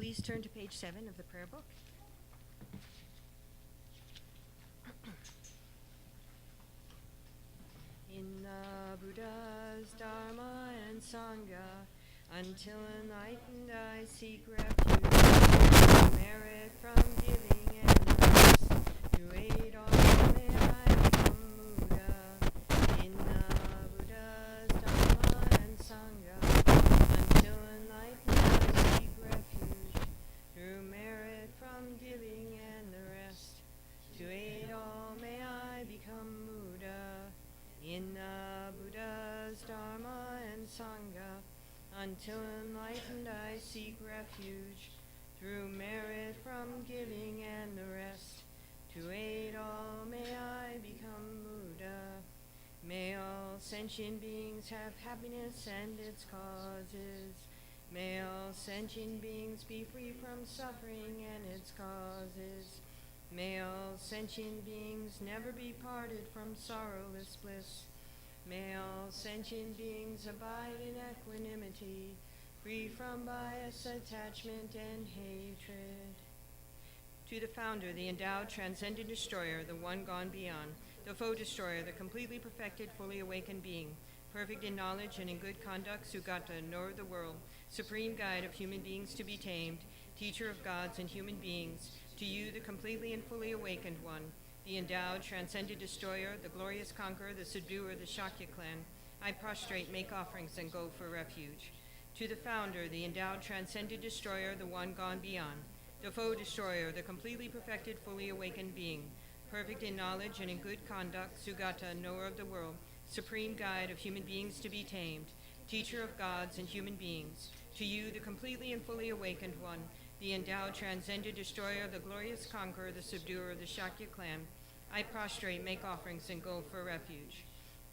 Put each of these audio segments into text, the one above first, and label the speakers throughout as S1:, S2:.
S1: Please turn to page 7 of the prayer book. In the Buddha's Dharma and Sangha, until enlightened I seek refuge, merit from giving and rest, to aid all may I become Buddha. In the Buddha's Dharma and Sangha, until enlightened I seek refuge, through merit from giving and the rest, to aid all may I become Buddha. In the Buddha's Dharma and Sangha, until enlightened I seek refuge, through merit from giving and the rest, to aid all may I become Buddha. May all sentient beings have happiness and its causes. May all sentient beings be free from suffering and its causes. May all sentient beings never be parted from sorrowless bliss. May all sentient beings abide in equanimity, free from bias, attachment, and hatred. To the founder, the endowed, transcendent destroyer, the one gone beyond, the foe destroyer, the completely perfected, fully awakened being, perfect in knowledge and in good conduct, Sugata, knower of the world, supreme guide of human beings to be tamed, teacher of gods and human beings, to you, the completely and fully awakened one, the endowed, transcendent destroyer, the glorious conqueror, the subduer of the Shakya clan, I prostrate, make offerings, and go for refuge. To the founder, the endowed, transcendent destroyer, the one gone beyond, the foe destroyer, the completely perfected, fully awakened being, perfect in knowledge and in good conduct, Sugata, knower of the world, supreme guide of human beings to be tamed, teacher of gods and human beings, to you, the completely and fully awakened one, the endowed, transcendent destroyer, the glorious conqueror, the subduer of the Shakya clan, I prostrate, make offerings, and go for refuge.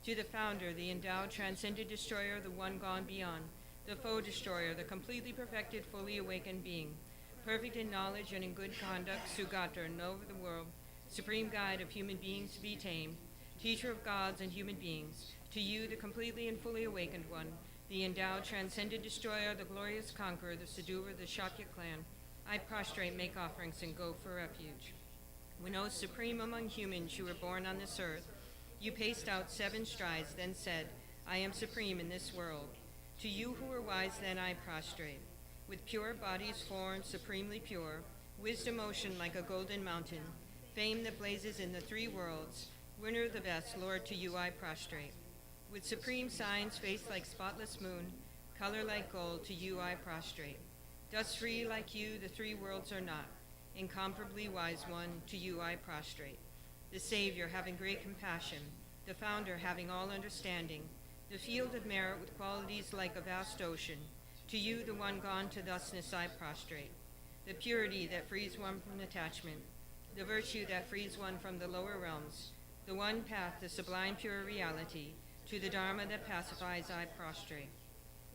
S1: To the founder, the endowed, transcendent destroyer, the one gone beyond, the foe destroyer, the completely perfected, fully awakened being, perfect in knowledge and in good conduct, Sugata, knower of the world, supreme guide of human beings to be tamed, teacher of gods and human beings, to you, the completely and fully awakened one, the endowed, transcendent destroyer, the glorious conqueror, the subduer of the Shakya clan, I prostrate, make offerings, and go for refuge. When, O supreme among humans, you were born on this earth, you paced out 7 strides, then said, I am supreme in this world. To you who are wise, then I prostrate. With pure bodies formed supremely pure, wisdom ocean like a golden mountain, fame that blazes in the 3 worlds, winner of the best, Lord, to you I prostrate. With supreme signs, face like spotless moon, color like gold, to you I prostrate. Dust free like you, the 3 worlds are not. Incomparably wise one, to you I prostrate. The Savior, having great compassion, the Founder, having all understanding, the field of merit with qualities like a vast ocean, to you, the one gone to thusness, I prostrate. The purity that frees one from attachment, the virtue that frees one from the lower realms, the one path, the sublime pure reality, to the Dharma that pacifies, I prostrate.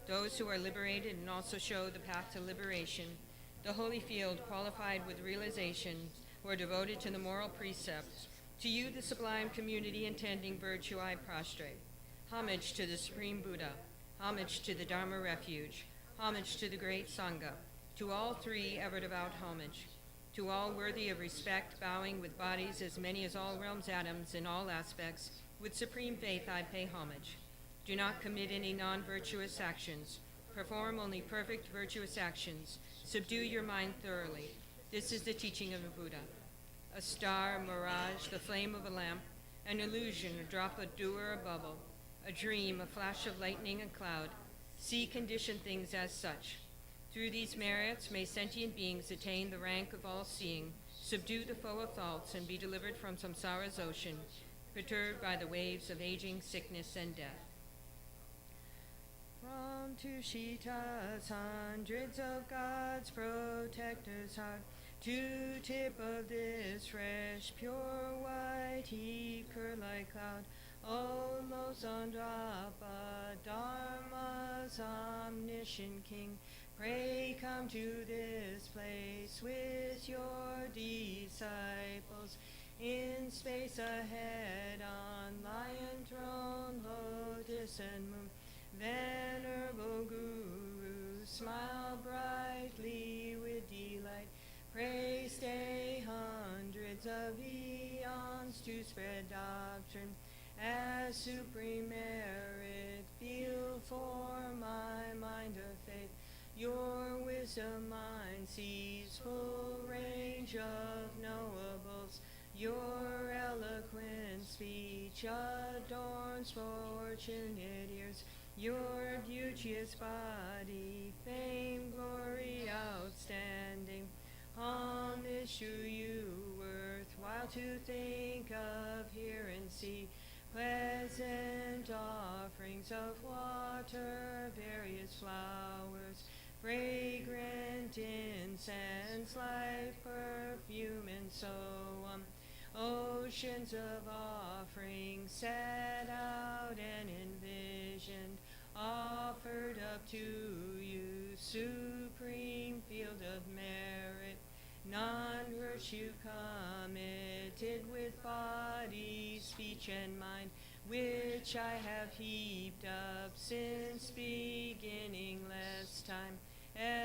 S1: Those who are liberated and also show the path to liberation, the holy field qualified with realization, who are devoted to the moral precepts, to you, the sublime community intending virtue, I prostrate. Homage to the Supreme Buddha, homage to the Dharma refuge, homage to the great Sangha, to all 3 ever devout homage, to all worthy of respect, bowing with bodies as many as all realms atoms in all aspects, with supreme faith I pay homage. Do not commit any non-virtuous actions. Perform only perfect virtuous actions. Subdue your mind thoroughly. This is the teaching of the Buddha. A star, a mirage, the flame of a lamp, an illusion, a drop of dew or a bubble, a dream, a flash of lightning and cloud. See conditioned things as such. Through these merits may sentient beings attain the rank of all-seeing, subdue the foe of thoughts, and be delivered from samsara's ocean, perturbed by the waves of aging, sickness, and death. From Tushita's hundreds of God's protectors' heart, to tip of this fresh, pure white heap, curl like cloud, O Lama Tsongkhapa, Dharma's omniscient King, pray come to this place with your disciples, in space ahead on lion throne, lotus and moon. Venerable Guru, smile brightly with Pray stay hundreds of eons to spread doctrine as supreme merit. Feel for my mind of faith. Your wisdom mind sees full range of knowables. Your eloquent speech adorns fortunate ears. Your beauteous body, fame, glory, outstanding. On this true you worthwhile to think of, hear and see. Pleasant offerings of water, various flowers, fragrant incense, life, perfume, and so on. Oceans of offerings set out and envisioned, offered up to you, supreme field of merit. Non-virtue committed with body, speech, and mind, which I have heaped up since beginningless time,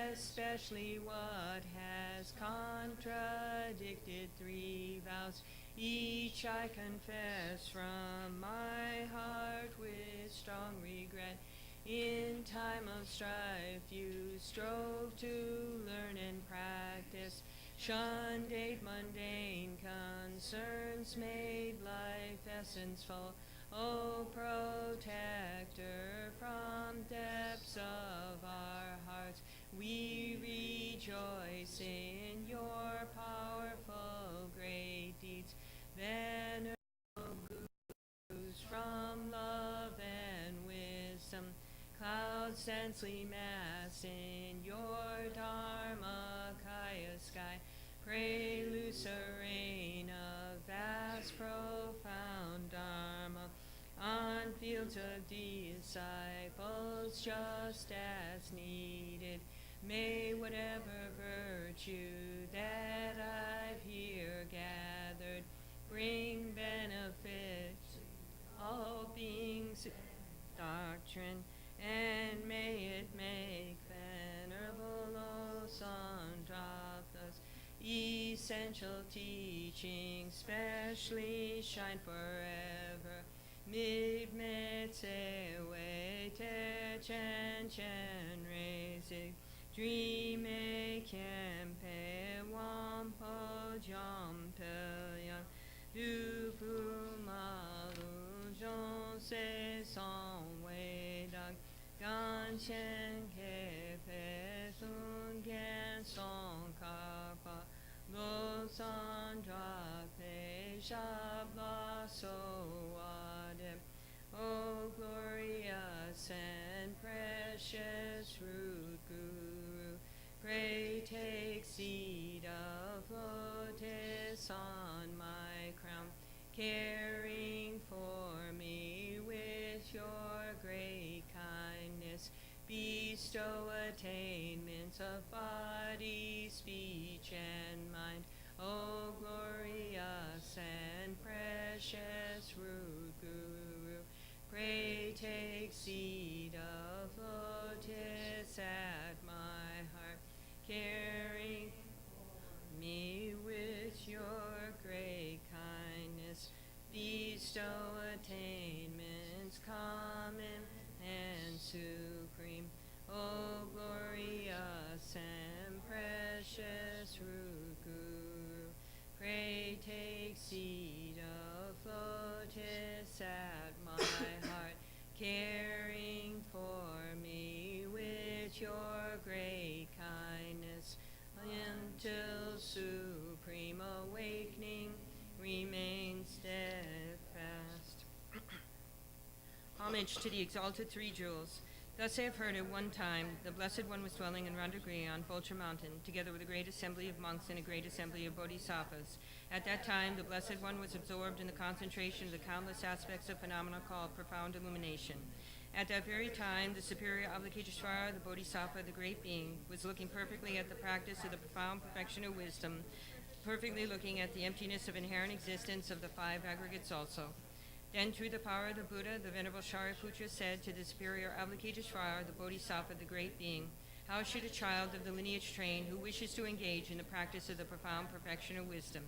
S1: especially what has contradicted 3 vows. Each I confess from my heart with strong regret. In time of strife you strove to learn and practice, shunned 8 mundane concerns, made life essence full. O protector from depths of our hearts, we rejoice in your powerful great deeds. Venerable gurus from love and wisdom, clouds densely mass in your Dharmakaya sky. Pray loose a rain of vast profound Dharma on fields of disciples just as needed. May whatever virtue that I've here gathered bring benefit to all beings, doctrine, and may it make Venerable Osandratha's essential teaching specially shine forever. Migmet sewe te chen chen reisig, dream a kempe wampo jam pelyan, du fu malu jon se son wei dag, gan chen ke pe sun gen son kapa, lo san dra pe shabla so adem. O glorious and precious root guru, pray take seat of lotus on my crown, caring for me with your great kindness. Bestow attainments of body, speech, and mind. O glorious and precious root guru, pray take seat of lotus at my heart, caring for me with your great kindness. Bestow attainments common and supreme. O glorious and precious root guru, pray take seat of lotus at my heart, caring for me with your great kindness, until supreme awakening remain steadfast. Homage to the exalted 3 jewels. Thus I have heard at one time the Blessed One was dwelling in Randagri on Vulture Mountain, together with a great assembly of monks and a great assembly of bodhisattvas. At that time, the Blessed One was absorbed in the concentration of the countless aspects of phenomena called profound illumination. At that very time, the superior Avalokiteshvara, the Bodhisattva, the great being, was looking perfectly at the practice of the profound perfection of wisdom, perfectly looking at the emptiness of inherent existence of the 5 aggregates also. Then, through the power of the Buddha, the Venerable Shariputra said to the superior Avalokiteshvara, the Bodhisattva, the great being, How should a child of the lineage train who wishes to engage in the practice of the profound perfection of wisdom?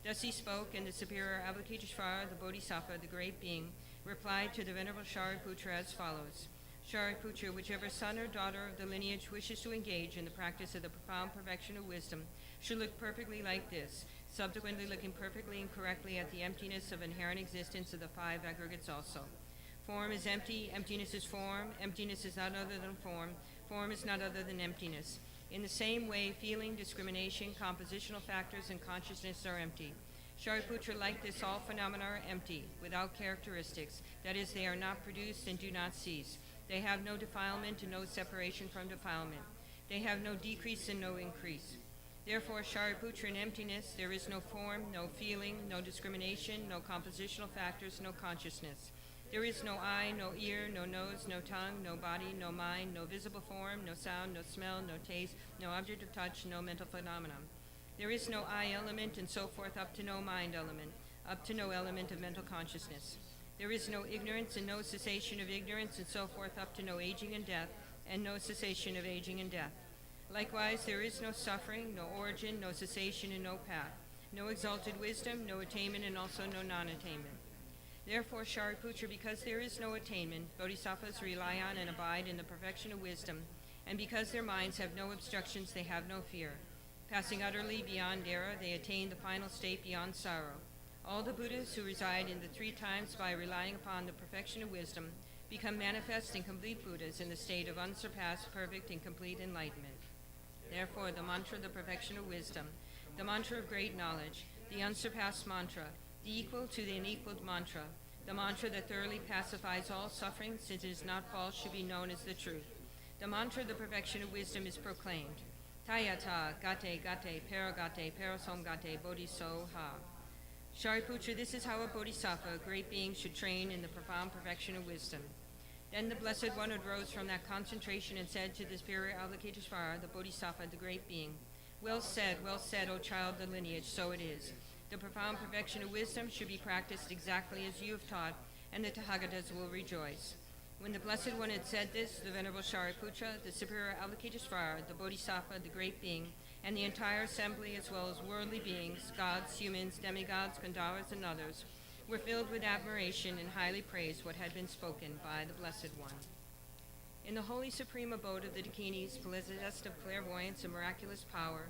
S1: Thus he spoke, and the superior Avalokiteshvara, the Bodhisattva, the great being, replied to the Venerable Shariputra as follows. Shariputra, whichever son or daughter of the lineage wishes to engage in the practice of the profound perfection of wisdom should look perfectly like this, subsequently looking perfectly and correctly at the emptiness of inherent existence of the five aggregates also. Form is empty, emptiness is form, emptiness is not other than form is not other than emptiness. In the same way, feeling, discrimination, compositional factors, and consciousness are empty. Shariputra, like this, all phenomena are empty, without characteristics. That is, they are not produced and do not cease. They have no defilement and no separation from defilement. They have no decrease and no increase. Therefore, Shariputra, in emptiness, there is no form, no feeling, no discrimination, no compositional factors, no consciousness. There is no eye, no ear, no nose, no tongue, no body, no mind, no visible form, no sound, no smell, no taste, no object of touch, no mental phenomenon. There is no I element and so forth up to no mind element, up to no element of mental consciousness. There is no ignorance and no cessation of ignorance and so forth up to no aging and death, and no cessation of aging and death. Likewise, there is no suffering, no origin, no cessation, and no path, no exalted wisdom, no attainment, and also no non-attainment. Therefore, Shariputra, because there is no attainment, bodhisattvas rely on and abide in the perfection of wisdom, and because their minds have no obstructions, they have no fear. Passing utterly beyond error, they attain the final state beyond sorrow. All the Buddhas who reside in the three times by relying upon the perfection of wisdom become manifest and complete Buddhas in the state of unsurpassed, perfect, and complete enlightenment. Therefore, the mantra of the perfection of wisdom, the mantra of great knowledge, the unsurpassed mantra, the equal to the unequaled mantra, the mantra that thoroughly pacifies all suffering, since it is not false, should be known as the truth. The mantra of the perfection of wisdom is proclaimed. Tayata, gate, gate, paragate, parasom gate, bodhisoha. Shariputra, this is how a bodhisattva, a great being, should train in the profound perfection of wisdom. Then the Blessed One arose from that concentration and said to the superior Avalokiteshvara, the bodhisattva, the great being, well said, O child of the lineage, so it is. The profound perfection of wisdom should be practiced exactly as you have taught, and the Tathagatas will rejoice. When the Blessed One had said this, the Venerable Shariputra, the superior Avalokiteshvara, the bodhisattva, the great being, and the entire assembly, as well as worldly beings, gods, humans, demigods, Gandharvas, and others, were filled with admiration and highly praised what had been spoken by the Blessed One. In the holy supreme abode of the Dakinis, possessed of clairvoyance and miraculous power,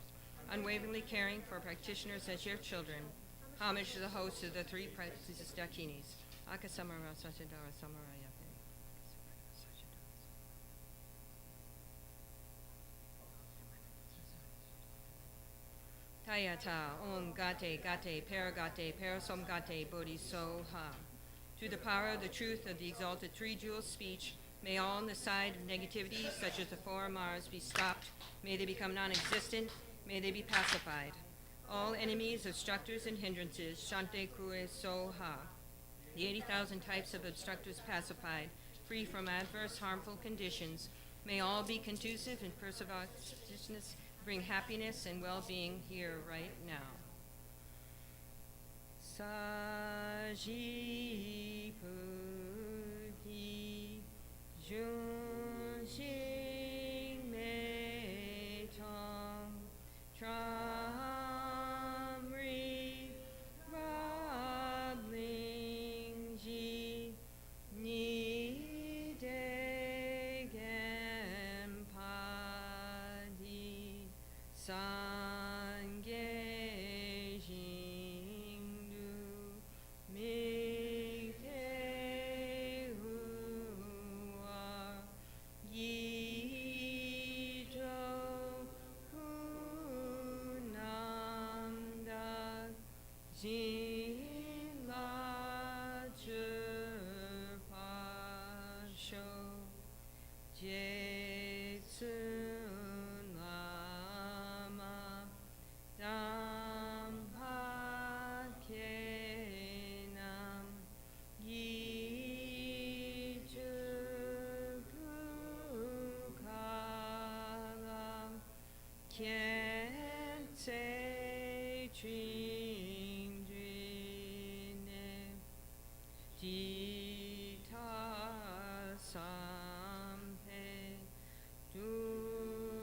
S1: unwaveringly caring for practitioners as your children, homage to the host of the three practices Dakinis. Akasamara Sachidara Samarayate. Tayata, Om Gate, Gate, Paragate, Parasom Gate, Bodhisoha. Through the power of the truth of the exalted three-jewel speech, may all on the side of negativity, such as the four Mars, be stopped. May they become non-existent. May they be pacified. All enemies, obstructors, and hindrances, Shante Kue Soha. The 80,000 types of obstructors pacified, free from adverse, harmful conditions. May all be conducive and perseverance, bring happiness and well-being here right now. Saji Puhi Jun Xing Mei Tong Tram Ri Rab Ling Ji Ni De Gem Pa Di San Ge Jing Du Mi Te Hua Yi Do Hu Nam Da Jin La Chur Pa Sho Je Tsun Lama Dam Ha Ke Nam Yi Ju Gu Ka Lam Kien Se Ching Jine Ji Ta Sam He Du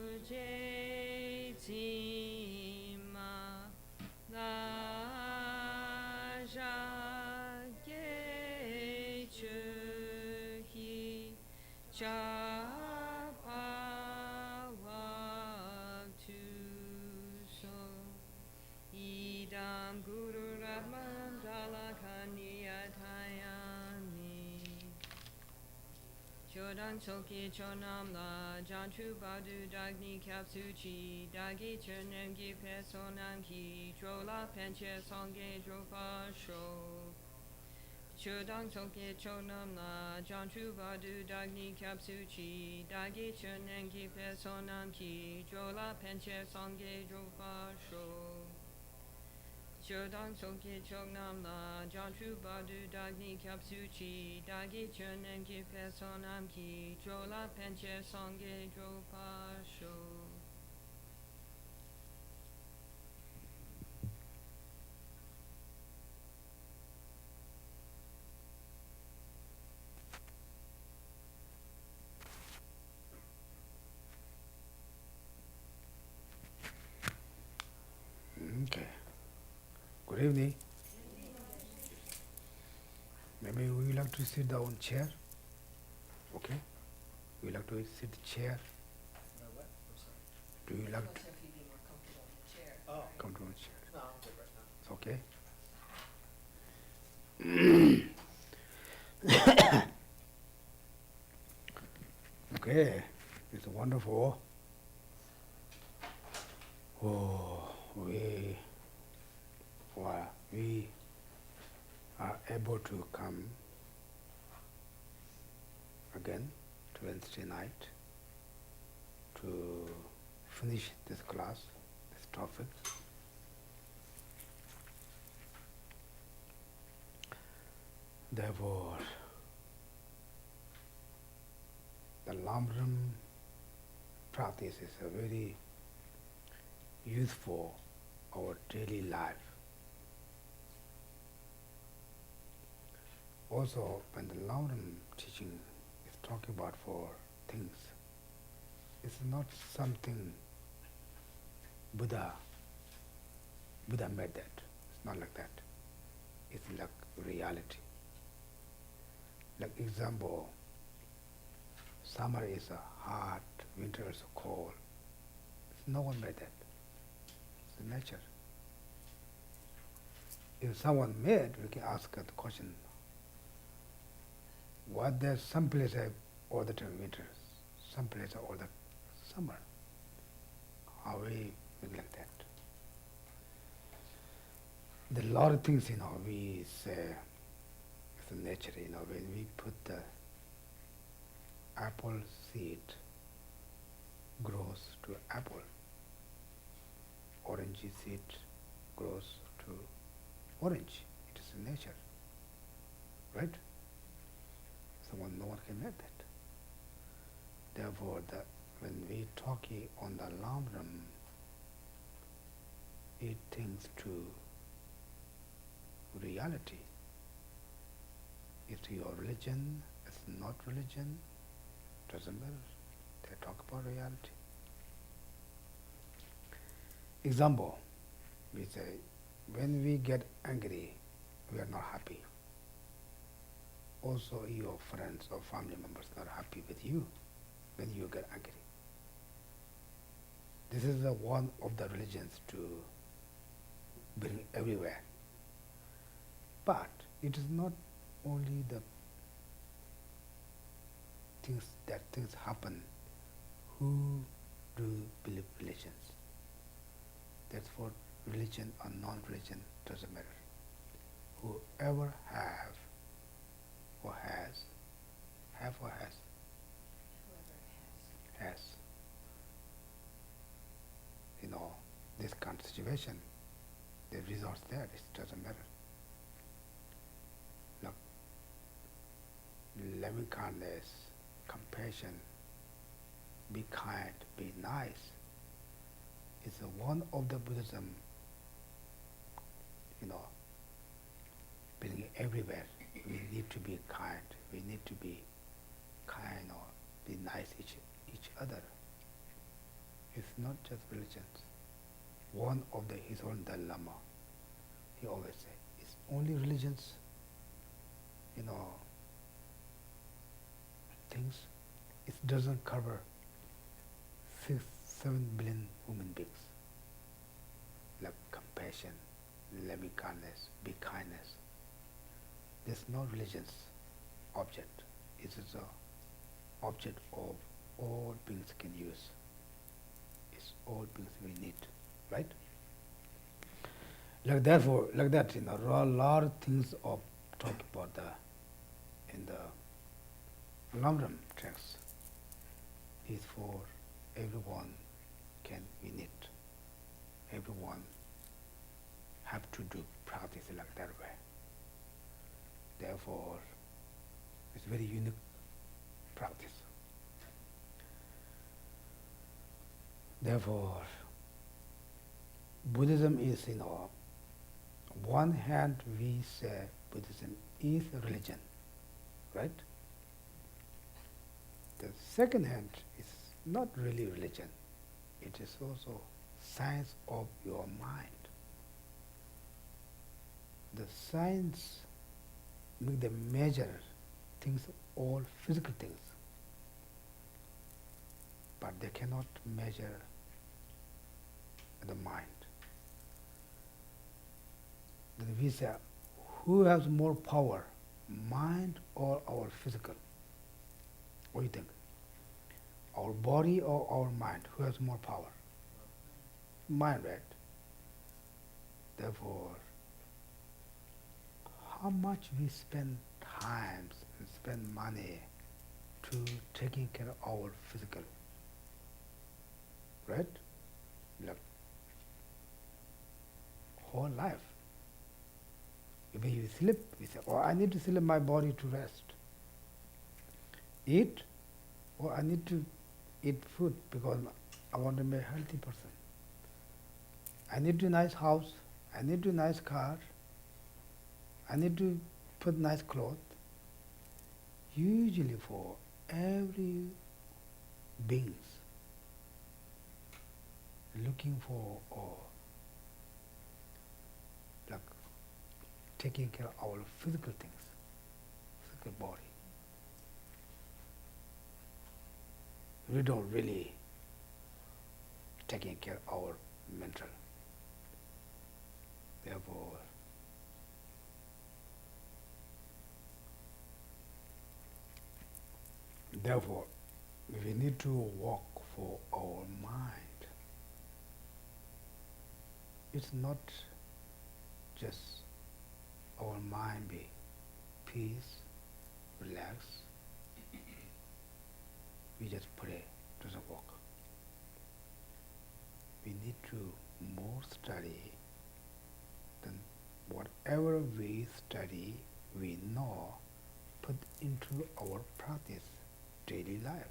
S1: Sima La Ja Ge Chu Hi Cha Pa Wa Tu So Idam Guru Rahman Dalakanyatayami Chodang Soki Chonam La Janchu Badu Dagni Kapsuchi Dagi Chernem Gi Pesonam Ki Drola Penche Songe Dropa Sho Chodang Soki Chonam La Janchu Badu Dagni Kapsuchi Dagi Chernem Gi Pesonam Ki Drola Penche Songe Dropa Sho Chodang Soki Chognam La Janchu Badu Dagni Kapsuchi Dagi Chernem Ki Pesonam Ki Drola Penche Songe Dropa Sho
S2: Okay. Good evening. Maybe we like to sit down chair. Okay. We like to sit chair. Do you like to comfortable chair?
S3: No, I'm good right now.
S2: It's okay. Okay. It's wonderful. Oh, we are able to come again to Wednesday night to finish this class, this topic. Therefore, the lam-rim practice is a very useful our daily life. Also, when the lam-rim teaching is talking about for things, it's not something Buddha made that. It's not like that. It's like reality. Like example, summer is hot, winter is cold. No one made that. It's nature. If someone made, we can ask the question, why there's some place all the time winter, some place all the summer? How we make like that? There are a lot of things, we say, it's nature, when we put the apple seed grows to apple, orange seed grows to orange. It is in nature, right? No one can make that. Therefore, when we talk on the lam-rim, it thinks to reality. It's your religion, it's not religion, doesn't matter. They talk about reality. Example, we say, when we get angry, we are not happy. Also, your friends or family members are not happy with you when you get angry. This is one of the religions to bring everywhere. But it is not only the things happen who do believe religions. That's for religion or non-religion, doesn't matter. Whoever have or has, this kind of situation, the resource there, it doesn't matter. Look, loving kindness, compassion, be kind, be nice, is one of the Buddhism, being everywhere. We need to be kind. We need to be kind or be nice each other. It's not just religions. one of the His Holiness Dalai Lama, he always say, it's only religions, things, it doesn't cover 7 billion human beings. Like compassion, loving kindness, be kindness. There's no religion's object. It is a object of all beings can use. It's all beings we need, right? Like that, a lot of things of talk about in the lam-rim text is for everyone can win it. Everyone have to do practice like that way. Therefore, it's very unique practice. Therefore, Buddhism is, one hand we say Buddhism is a religion, right? The second hand is not really religion. It is also science of your mind. The science make the measure things, all physical things, but they cannot measure the mind. Then we say, who has more power, mind or our physical? What do you think? Our body or our mind? Who has more power? Mind, right? Therefore, how much we spend time and spend money to taking care of our physical, right? Like whole life. When you sleep, we say, oh, I need to sleep my body to rest. Eat, oh, I need to eat food because I want to be a healthy person. I need a nice house, I need a nice car, I need to put nice clothes. Usually for every beings looking for like taking care of our physical things, physical body. We don't really taking care of our mental. Therefore, we need to work for our mind. It's not just our mind be peace, relax. We just pray, doesn't work. We need to more study than whatever we study, we know, put into our practice, daily life.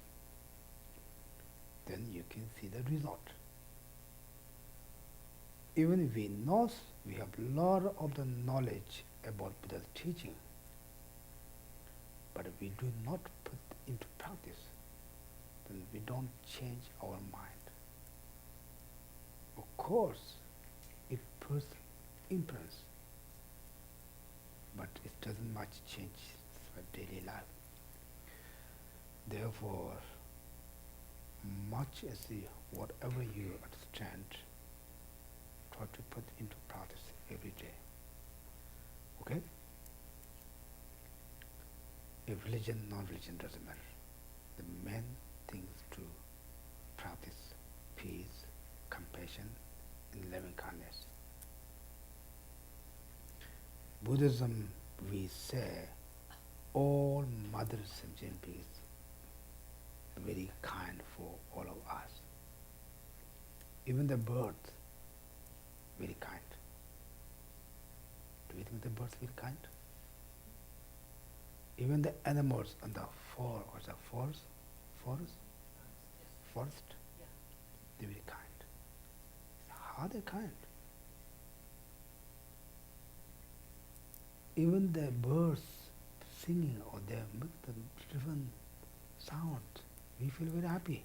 S2: Then you can see the result. Even if we know, we have a lot of the knowledge about Buddha's teaching, but if we do not put into practice, then we don't change our mind. Of course, it puts influence, but it doesn't much change our daily life. Therefore, much as whatever you understand, try to put into practice every day. Okay? If religion, non-religion doesn't matter. The main thing is to practice peace, compassion, and loving kindness. Buddhism, we say, all mothers and champions are very kind for all of us. Even the birds, very kind. Do you think the birds very kind? Even the animals on the forest, they're very kind. How are they kind? Even the birds singing or they make the different sound, we feel very happy.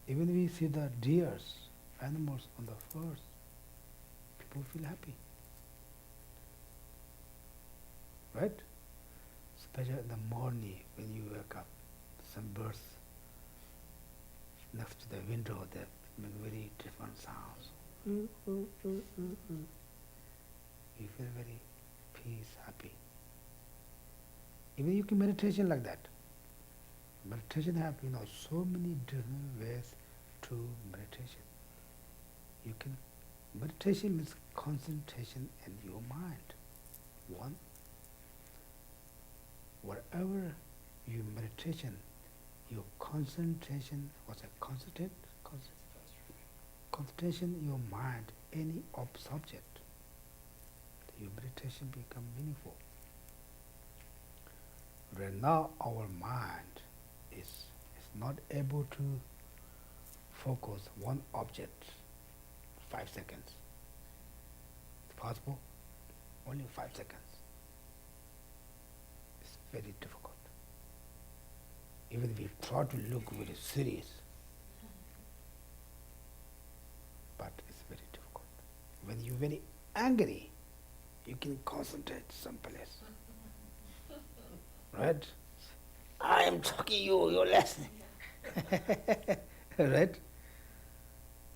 S2: Even we see the deers, animals on the first, people feel happy. Right? Especially in the morning when you wake up, some birds next to the window, they make very different sounds. You feel very peace, happy. Even you can meditation like that. Meditation have, so many different ways to meditation. You can, meditation means concentration in your mind. One, wherever you meditation, your concentration, concentration in your mind, any subject, your meditation become meaningful. Right now our mind is not able to focus one object 5 seconds. It's possible? Only 5 seconds. It's very difficult. Even if we try to look very serious, but it's very difficult. When you're very angry, you can concentrate someplace. Right? I am talking you're listening. Right?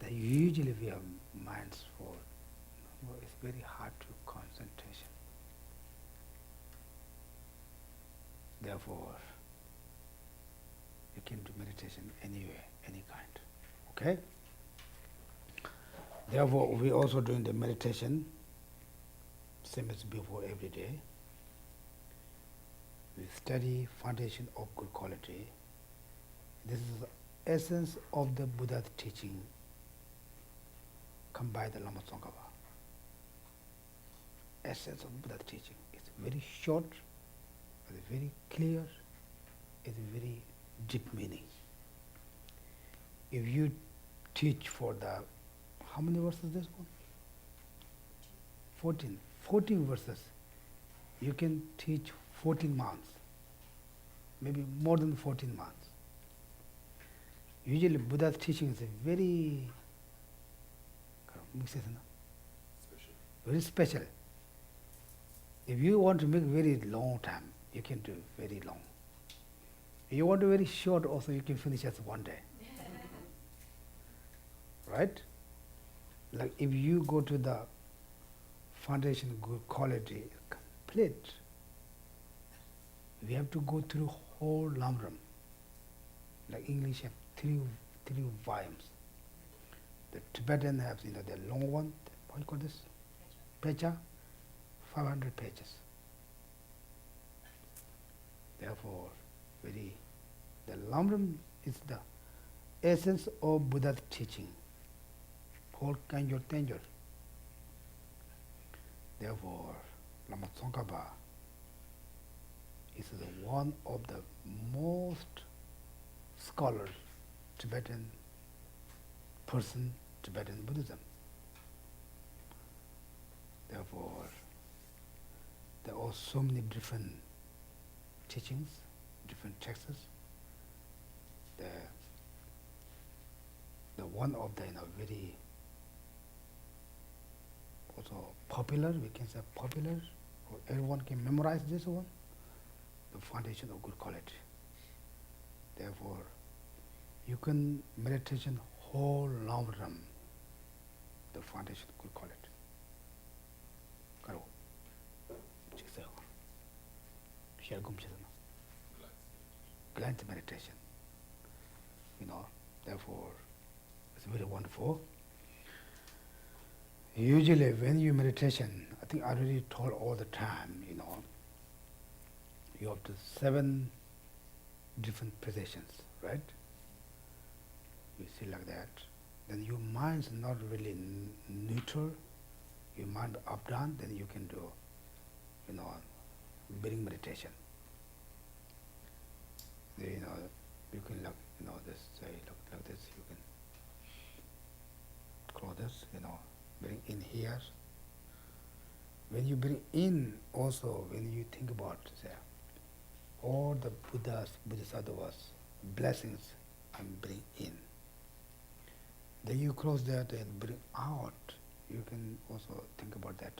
S2: Then usually we have minds full. It's very hard to concentration. Therefore, you can do meditation anywhere, any kind. Okay? Therefore, we also doing the meditation, same as before, every day. We study foundation of good quality. This is the essence of the Buddha's teaching come by the Lama Tsongkhapa. Essence of Buddha's teaching. It's very short, it's very clear, it's very deep meaning. If you teach for the, how many verses this one? 14. 14 verses. You can teach 14 months, maybe more than 14 months. Usually Buddha's teaching is a very very special. If you want to make very long time, you can do very long. If you want to very short also, you can finish as one day. Right? Like if you go to the foundation good quality complete, we have to go through whole lam-rim. Like English have three volumes. The Tibetan have the long one, what do you call this? Pecha, 500 pages. Therefore, the lam-rim is the essence of Buddha's teaching, whole Khensur Tenjur. Therefore, Lama Tsongkhapa is one of the most scholars Tibetan person, Tibetan Buddhism. Therefore, there are so many different teachings, different texts. The one of the very also popular, we can say popular, or everyone can memorize this one, the foundation of good quality. Therefore, you can meditation whole lam-rim, the foundation of good quality. Karo, chiksayo, shergum chidana, glance meditation. Therefore, it's very wonderful. Usually, when you meditation, I think I already told all the time, you have to 7 different positions, right? You see like that. Then your mind's not really neutral. Your mind up down, then you can do, breathing meditation. You can look, this, say, look like this. You can close this, bring in here. When you bring in, also, when you think about, say, all the Buddhas, Bodhisattvas, blessings, and bring in. Then you close that and bring out. You can also think about that.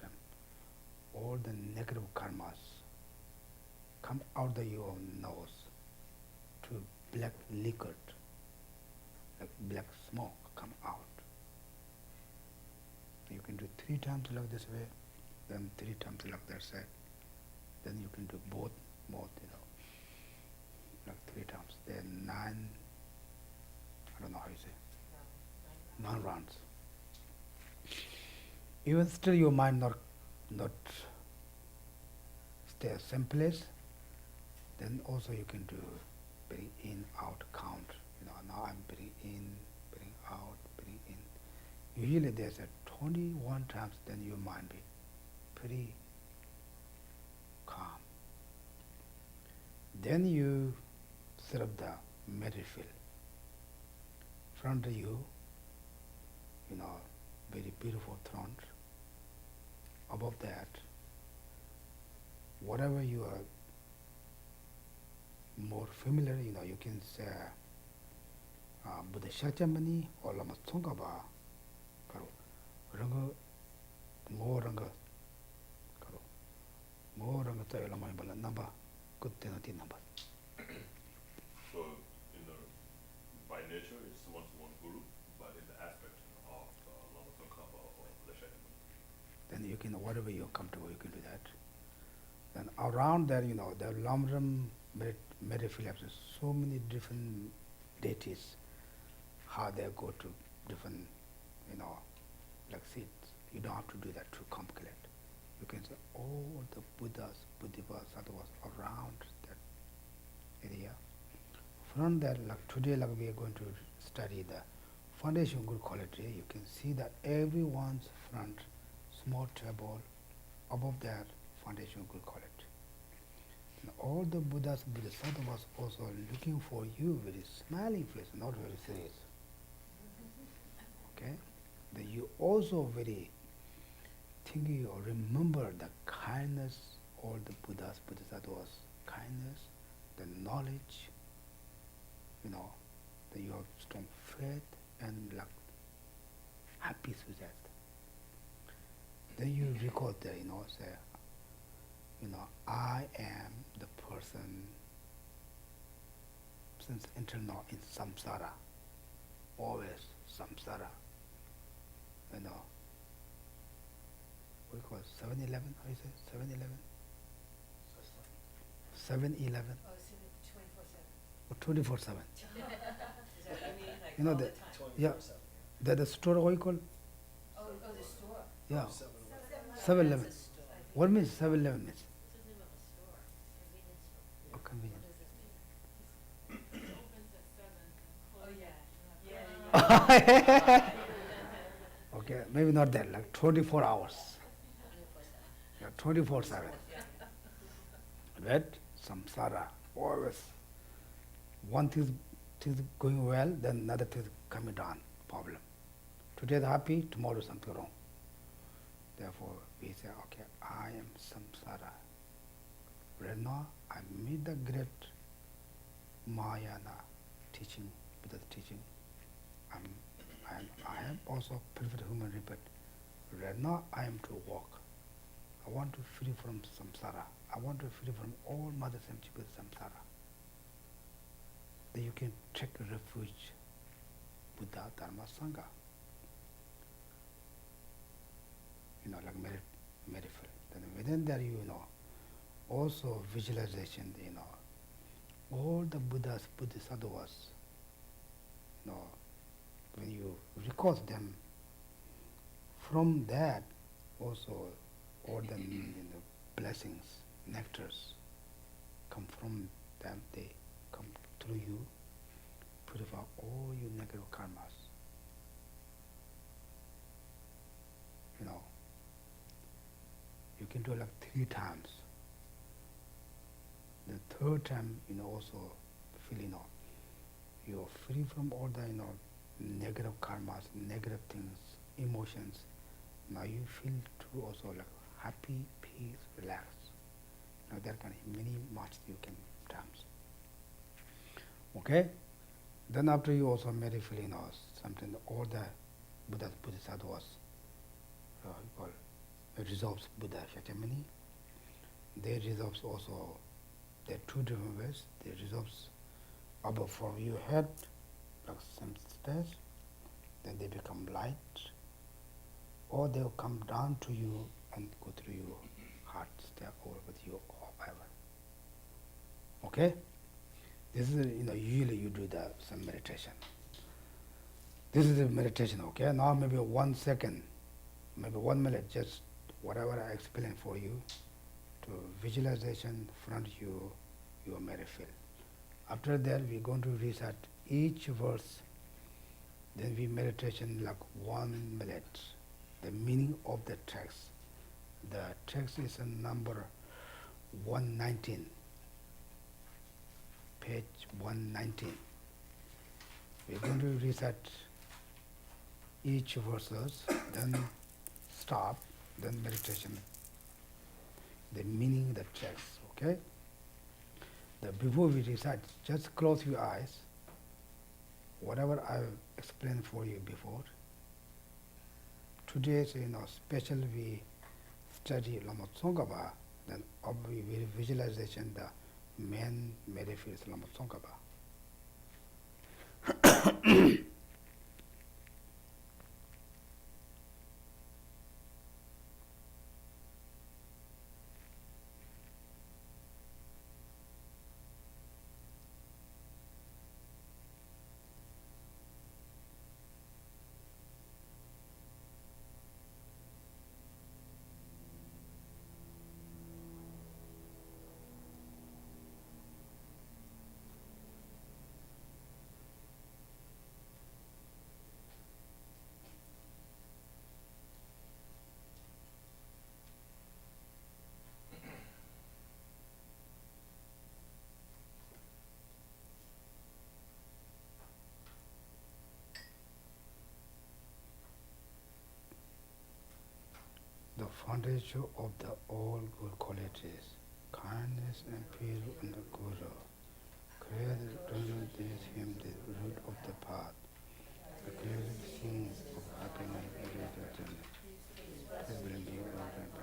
S2: All the negative karmas come out of your nose to black liquid, like black smoke come out. You can do 3 times like this way, then 3 times like that side. Then you can do both, like 3 times. Then 9, I don't know how you say, 9 rounds. Even still your mind not stay at same place, then also you can do bring in, out, count. Now I'm bring in, bring out, bring in. Usually there's a 21 times, then your mind be pretty calm. Then you set up the middle field. Front of you, very beautiful throne. Above that, whatever you are more familiar, you can say Buddha Shakyamuni or Lama Tsongkhapa, Ranga, Mo Ranga, Mo Ranga Tayo Lama Ibala Namba, good tenati number.
S3: So, by nature, it's one guru, but in the aspect of Lama Tsongkhapa or Buddha Shakyamuni.
S2: Then you can, whatever you're comfortable, you can do that. Then around there, the lam-rim metaphyllips, so many different deities, how they go to different, like seats. You don't have to do that too complicated. You can say all the Buddhas, Bodhisattvas, Sattvas around that area. From that, like today, like we are going to study the foundation good quality, you can see that everyone's front, small table, above that, foundation good quality. And all the Buddhas, Bodhisattvas also looking for you, very smiling face, not very serious. Okay? Then you also very thinking or remember the kindness, all the Buddhas, Bodhisattvas, kindness, the knowledge, that you have strong faith and like happy with that. Then you record there, say, I am the person since until now in samsara, always samsara, we call it 7-11, how you say, 7-11? 7-11.
S4: Oh, so 24/7.
S2: Or 24/7.
S4: Is that what you mean? Like
S2: You know
S4: all
S2: the-
S4: the time?
S2: Yeah, the store, what you call?
S4: Oh, the store.
S2: Yeah,
S4: 7-Eleven.
S2: 7-11. What means 7-11 means?
S5: Something about the store, convenience store.
S2: Oh, convenient.
S4: What does this mean?
S5: It opens at 7 and
S4: Oh,
S5: closes.
S4: yeah. Yeah.
S2: Okay, maybe not that, like 24 hours.
S4: 24/7.
S2: Yeah, 24/7.
S4: Yeah.
S2: Right? Samsara, always. One thing is going well, then another thing is coming down, problem. Today is happy, tomorrow something wrong. Therefore, we say, okay, I am samsara. Right now, I meet the great Mahayana teaching, Buddha's teaching. I am also perfect human rebirth. Right now, I am to walk. I want to free from samsara. I want to free from all mother with samsara. Then you can take refuge, Buddha, Dharma, Sangha. Like metaphor. Then within there, also visualization, all the Buddhas, Bodhisattvas, when you record them, from that also all the blessings, nectars come from them, they come through you, purify all your negative karmas. You can do it like 3 times. The 3rd time, also feel, you're free from all the, negative karmas, negative things, emotions. Now you feel too also like happy, peace, relaxed. Now there can be many much you can times. Okay? Then after you also maybe feel, something, all the Buddha's Bodhisattvas, called resolves Buddha Shakyamuni. They resolves also, there are two different ways. They resolves above from your head, like some stairs, then they become light, or they'll come down to you and go through your heart, stay over with you or whatever. Okay? This is, usually you do some meditation. This is the meditation, okay? Now maybe 1 second, maybe 1 minute, just whatever I explain for you, to visualization front you, your may feel. After that, we're going to recite each verse, then we meditation like 1 minute, the meaning of the text. The text is in number 119, page 119. We're going to recite each verses, then stop, then meditation, the meaning of the text, okay? Before we recite, just close your eyes. Whatever I explained for you before. Today's, special we study Lama Tsongkhapa, then we visualization the main metaphors Lama Tsongkhapa. The foundation of the all good qualities, kindness and peace in the Guru, created is him the root of the path, the created scenes of happiness and enlightenment. This will be ordained.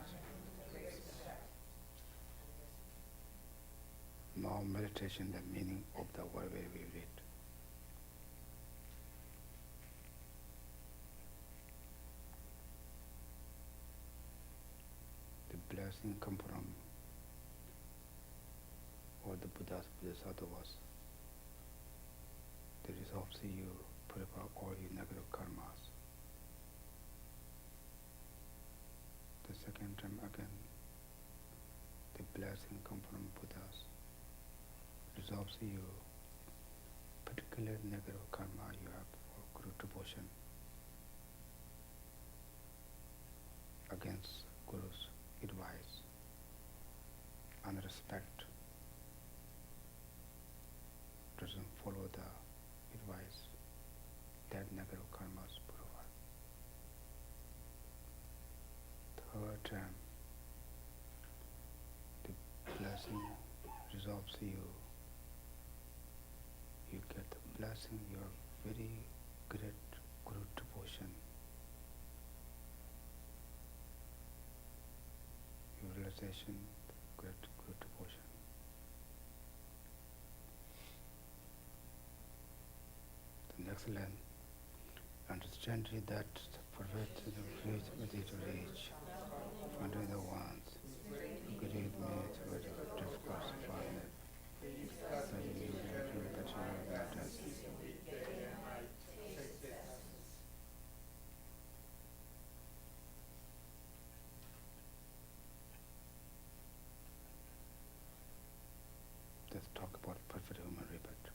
S2: Now meditation, the meaning of the word we read. Blessing come from all the Buddhas, Bodhisattvas. The results you prepare all your negative karmas. The second time again, the blessing come from Buddhas. Resolves you particular negative karma you have for Guru devotion against Guru's advice and respect, doesn't follow the advice, that negative karma is purified. Third time, the blessing resolves you. You get the blessing, your very great Guru devotion. Realization, great Guru devotion. The next line, understand that perfect the reach with it reach, under the ones, great means with difficult to find it. So you need to do that you are not as let's talk about perfect human rebirth.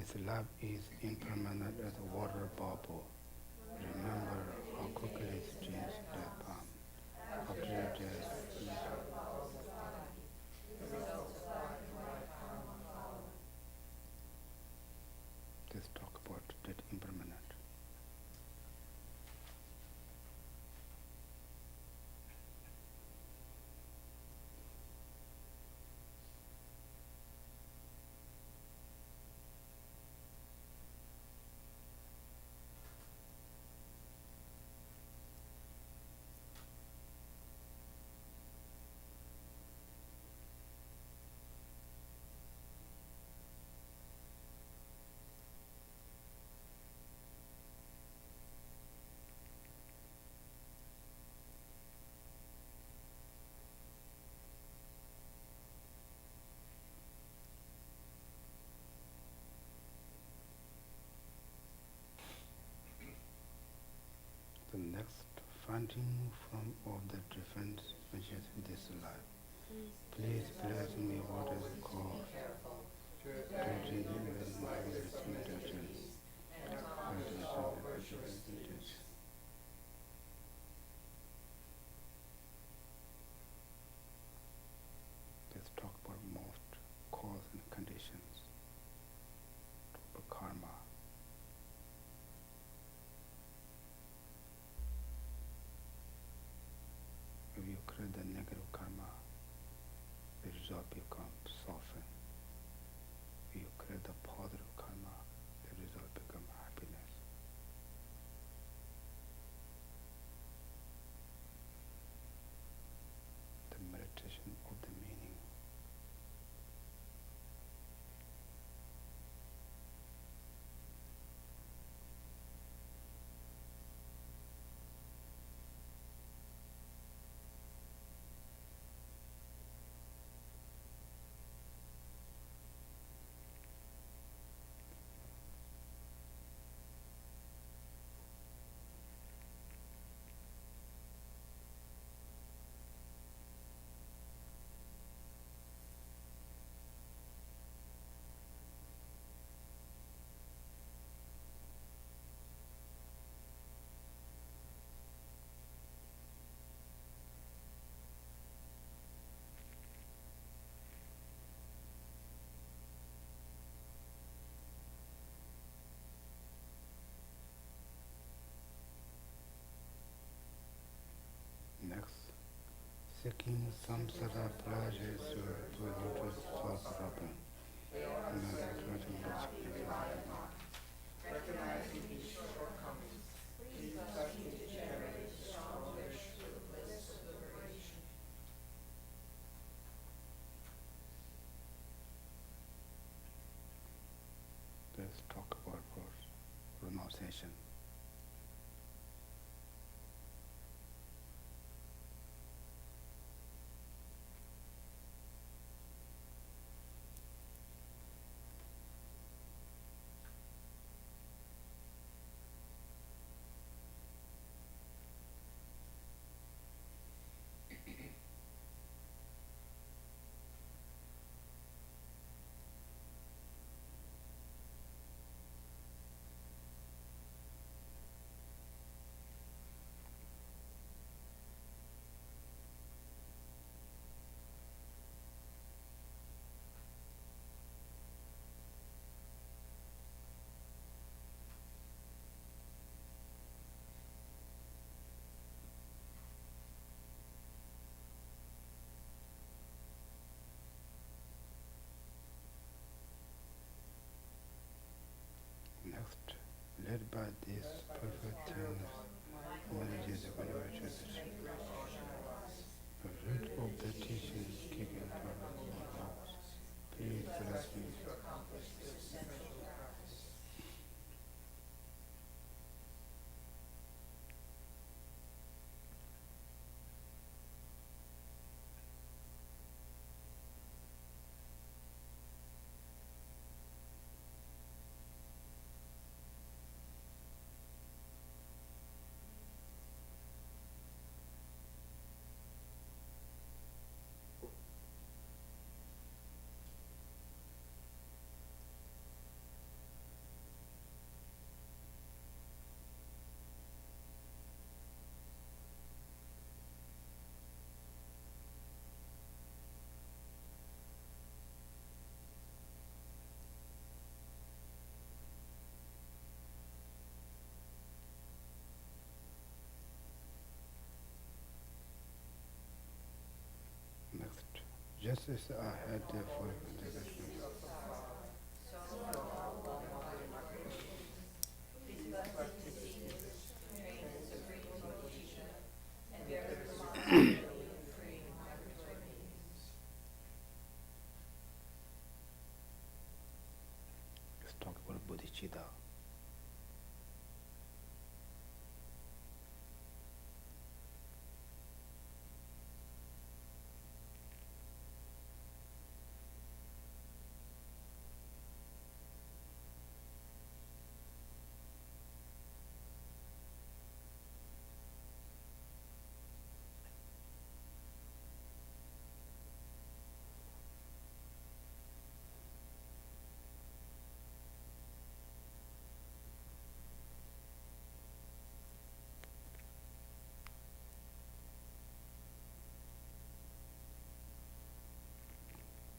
S2: This love is impermanent as a water bubble. Remember how quickly it changes the palm. After death, let's talk about that impermanent. The next, finding from all the different measures in this life. Please bless me what is called treating with my meditation. Let's talk about most cause and conditions. Talk about karma. If you create the negative karma, the result becomes soften. If you create the positive karma, the result becomes happiness. The meditation of the meaning. Next, seeking samsara pleasure to lotus self-problem.
S4: Recognizing these shortcomings, please bless me to generate a strong wish for the bliss of liberation.
S2: Let's talk about first renunciation. Next, led by this perfect timeless manages the tradition. The root of the teaching is keeping perfect laws. Please bless me. Just as I had for let's talk about bodhicitta.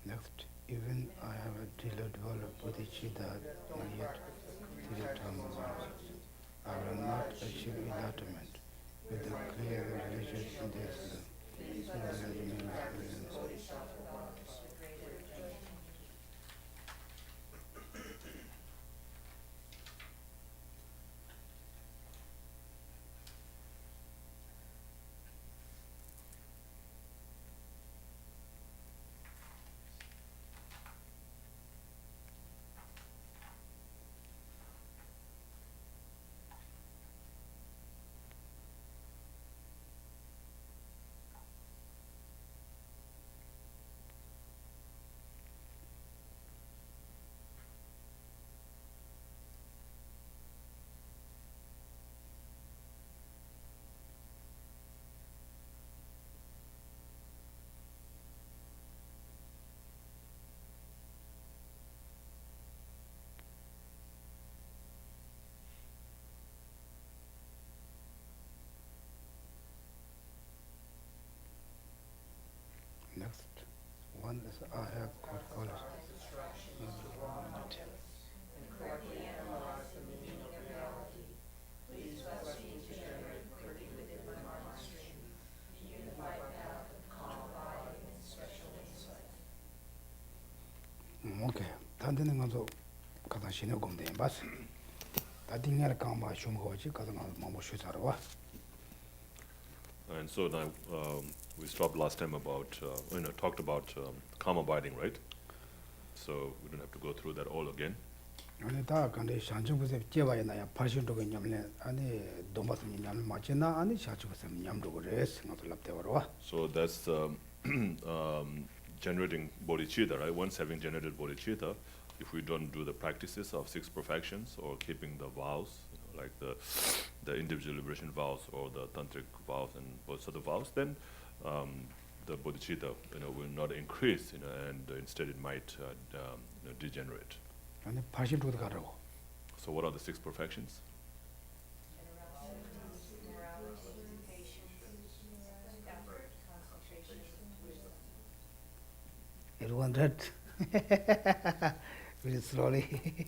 S2: Next, even I have a developed bodhicitta, not yet determined. I will not achieve enlightenment with the clear religious Next one is I have good quality. Okay, 단데는 가서 가다 신의 공대에 봤어. 다딩을 감바 shum고지 가서 뭐 쉬자러 와.
S3: And so now we stopped last time about, talked about calm abiding, right? So we don't have to go through that all again.
S2: 아니 다 근데 산중부세 제와야 나야 80도가 냠네 아니 도마스니 냠 맞지나 아니 샤주부세 냠도 그래 생각을 납대와.
S3: So that's generating bodhicitta, right? Once having generated bodhicitta, if we don't do the practices of 6 perfections or keeping the vows, like the individual liberation vows or the tantric vows and bodhisattva vows, then the bodhicitta, will not increase, and instead it might degenerate.
S2: 아니 80도도 가라고.
S3: So what are the 6 perfections?
S2: Everyone read very slowly.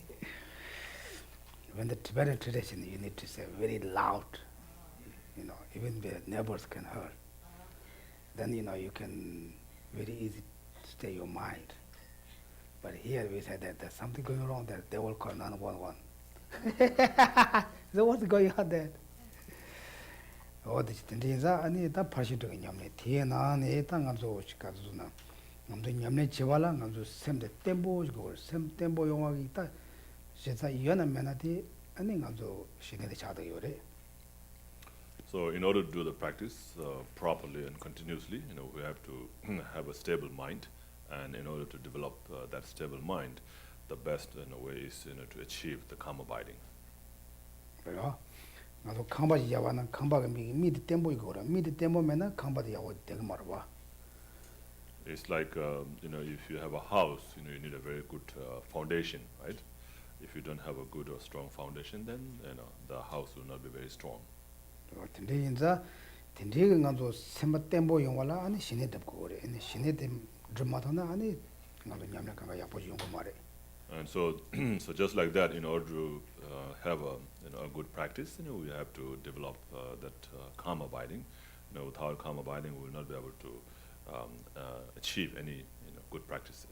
S2: When the Tibetan tradition, you need to say very loud, even the neighbors can hear. Then, you can very easy stay your mind. But here we said that there's something going wrong, that they will call 911. So what's going on there? Oh, this is 아니 다 80도 냠네. 뒤에나네 땅감소 시카즈나. 남도 냠네 지발라 남도 샘데 템보 이거 샘 템보 용어가 있다. 진짜 이거는 면하디 아니 남도 시내에 자도 요래.
S3: So in order to do the practice properly and continuously, we have to have a stable mind. And in order to develop that stable mind, the best way is to achieve the calm abiding.
S2: 그래요? 나도 강바지 야와는 강바가 미디 템보 이거라. 미디 템보면은 강바지 야와 되게 말아.
S3: It's like if you have a house, you need a very good foundation, right? If you don't have a good or strong foundation, then the house will not be very strong.
S2: 근데 인자 딘디가 가서 샘바 템보 용와라 아니 신에 잡고 그래. 아니 신에 드마도나 아니 나도 냠냐가 야보지 용고 말해.
S3: And so just like that, in order to have a good practice, we have to develop that calm abiding. Without calm abiding, we will not be able to achieve any good practices.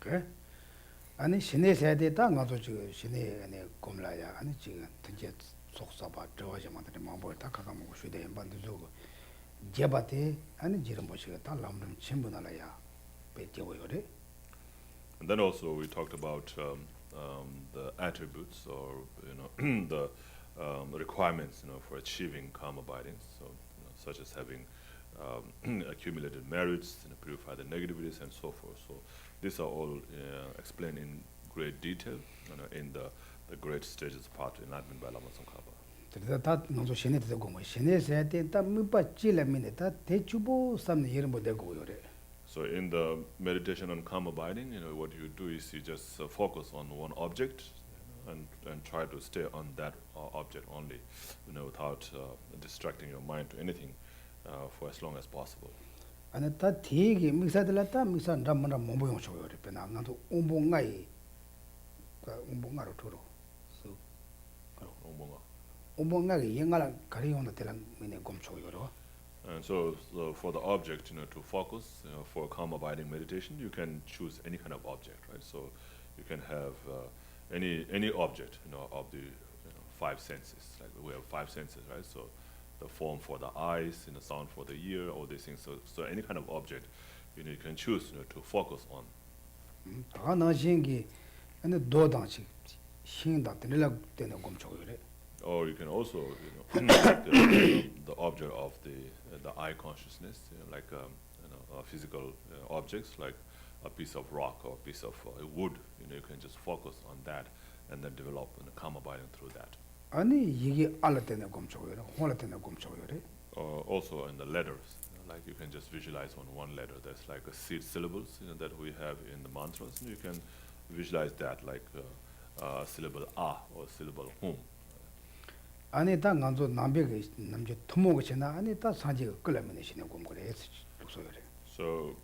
S2: Okay? 아니 신의 세대다 가서 지금 신의 안에 곰라야 아니 지금 되게 속사바 저와지만 마음을 다 가가 먹고 쉬대 반도 저거 제바테 아니 지름 보시가 다 람-rim 전부 나라야 배제고요래.
S3: And then also we talked about the attributes or the requirements for achieving calm abiding, so such as having accumulated merits, purify the negativities, and so forth. So these are all explained in great detail in the great stages part of enlightenment by Lama Tsongkhapa.
S2: 그래서 다 너도 신의 되고 뭐 신의 세대 다 뭐바 찔레미네 다 대주보 삼는 이름 뭐 되고 요래.
S3: So in the meditation on calm abiding, what you do is you just focus on one object and try to stay on that object only, without distracting your mind to anything for as long as possible.
S2: 아니 다 되게 미사들었다 미사 남만 몸보용 쇼요래. 배나 나도 온봉가이 온봉가로 들어. 온봉가이 영가랑 가리용도 되는 미네 곰쇼요래.
S3: And so for the object, to focus, for calm abiding meditation, you can choose any kind of object, right? So you can have any object, of the five senses. Like we have five senses, right? So the form for the eyes, sound for the ear, all these things. So any kind of object, you can choose to focus on.
S2: 다 나신기 아니 도당식 신다 되는 되는 곰쇼요래.
S3: Or you can also, make the object of the eye consciousness, like physical objects, like a piece of rock or a piece of wood. You can just focus on that and then develop calm abiding through that.
S2: 아니 이게 알아되는 곰쇼요래. 혼라되는 곰쇼요래.
S3: Also in the letters, like you can just visualize on one letter. There's like a seed syllables that we have in the mantras, and you can visualize that like syllable a or syllable hum.
S2: 아니 다 간조 남백에 남제 토목이 지나 아니 다 사지가 끌려면 신의 공부를 해서 소요래.
S3: So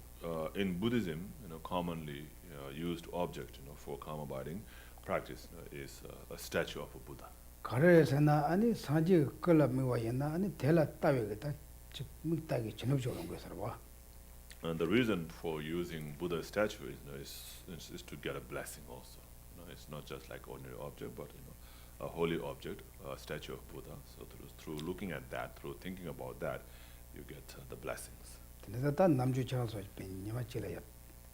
S3: in Buddhism, commonly used object, for calm abiding practice is a statue of a Buddha.
S2: 가르에서나 아니 사지가 끌려면 와이나 아니 대라 따위가 즉 밑다기 전업적으로 온 거서 봐.
S3: And the reason for using Buddha statue is to get a blessing also. It's not just like ordinary object, but a holy object, a statue of Buddha. So through looking at that, through thinking about that, you get the blessings.
S2: 그래서 다 남주 지나서 벤니마 찔러야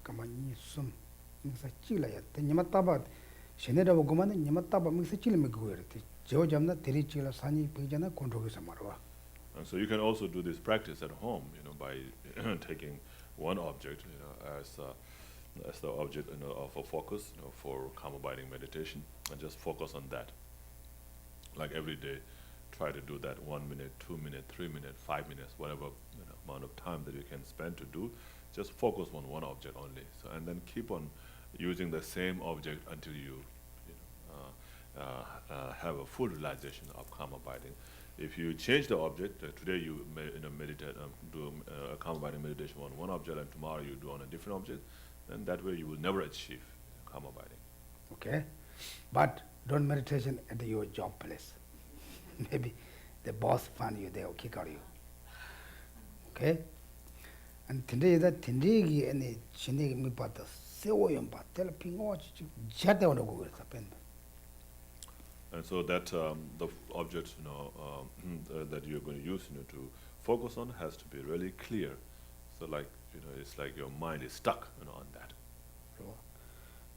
S2: 가만히 숨 미사 찔러야 벤니마 따바 신내라고 그만은 니마 따바 미사 찔르면 그거래. 저 잡나 대리 찔러 산이 보이잖아 kontrol에서 말아.
S3: And so you can also do this practice at home, by taking one object, as the object of a focus, for calm abiding meditation, and just focus on that. Like every day, try to do that 1 minute, 2 minutes, 3 minutes, 5 minutes, whatever amount of time that you can spend to do. Just focus on one object only. So and then keep on using the same object until you have a full realization of calm abiding. If you change the object, today you meditate, do a calm abiding meditation on one object, and tomorrow you do on a different object, then that way you will never achieve calm abiding.
S2: Okay? But don't meditation at your job place. Maybe the boss find you there or kick out you. Okay? And today that today any 신내기 못 봤다. 세워연 봐. 텔 핑거 제대 오는 거 그랬어.
S3: And so that the object that you're going to use to focus on has to be really clear. So like it's like your mind is stuck on that.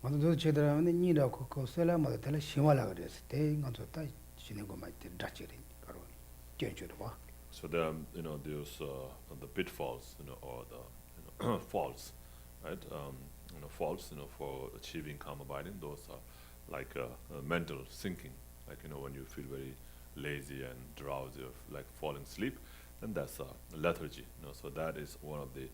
S2: 먼저 제대로 하면 니라고 그 셀라마다 텔 심하라 그랬어. 대인가 좋다. 신내고 맞대 다치리. 바로 제주로 봐.
S3: So there there's the pitfalls or the faults, right? Faults for achieving calm abiding. Those are like mental sinking. Like when you feel very lazy and drowsy or like falling asleep, then that's lethargy. So that is one of the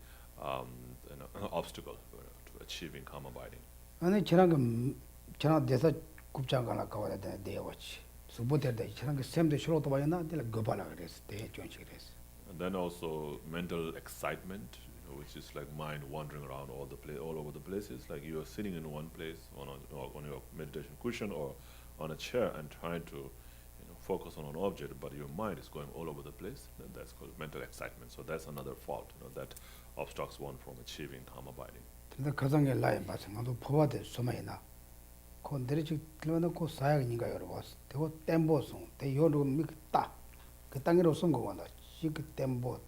S3: obstacle to achieving calm abiding.
S2: 아니 지난 대사 국장 가나 가와야 돼 대와치. 수보대대 지난 그 샘도 싫어도 봐야나 될 거발라 그랬어. 대 정식 그랬어.
S3: And then also mental excitement, which is like mind wandering around all over the places. Like you are sitting in one place on your meditation cushion or on a chair and trying to focus on an object, but your mind is going all over the place. Then that's called mental excitement. So that's another fault that obstructs one from achieving calm abiding.
S2: 근데 가정에 라인 봐서 나도 포화돼 소매나 콘데리 지 틀어는 고 사야니가 여러 봤어. 되고 템보송 대 요로 미다. 그 땅으로 쓴 거구나. 지그 템보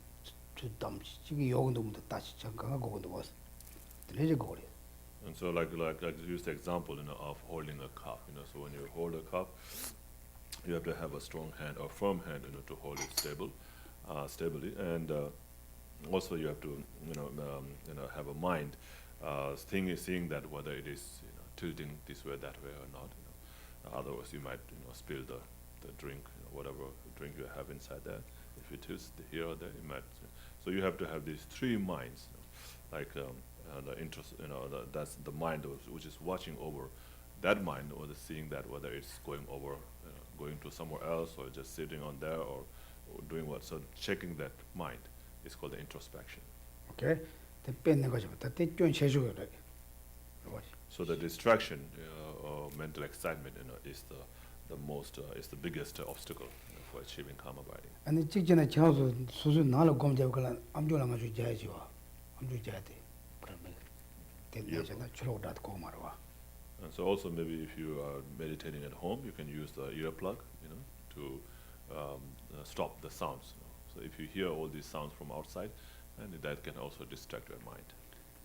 S2: 주담 지금 요금도 못 다시 잠깐 거기도 봤어. 들리지 거리.
S3: And so like I use the example, of holding a cup. So when you hold a cup, you have to have a strong hand or firm hand, to hold it stably, and also you have to, have a mind, seeing that whether it is, tilting this way, that way, or not. Otherwise, you might, spill the drink, whatever drink you have inside there. If it is here or there, you might. So you have to have these three minds, like the interest, that's the mind which is watching over that mind, or the seeing that whether it's going over, going to somewhere else, or just sitting on there, or doing what. So checking that mind is called the introspection.
S2: 오케이. 대변는 거죠. 대변 제주가 그래.
S3: So the distraction, or mental excitement, is the biggest obstacle, for achieving calm abiding.
S2: 아니 직전에 저도 수준 나로 검제 걸란 암조랑 아주 자야지와. 암조 자야 돼. 그러면 대변잖아. 주로 다 고 말아.
S3: And so also maybe if you are meditating at home, you can use the earplug, to stop the sounds. So if you hear all these sounds from outside, and that can also distract your mind.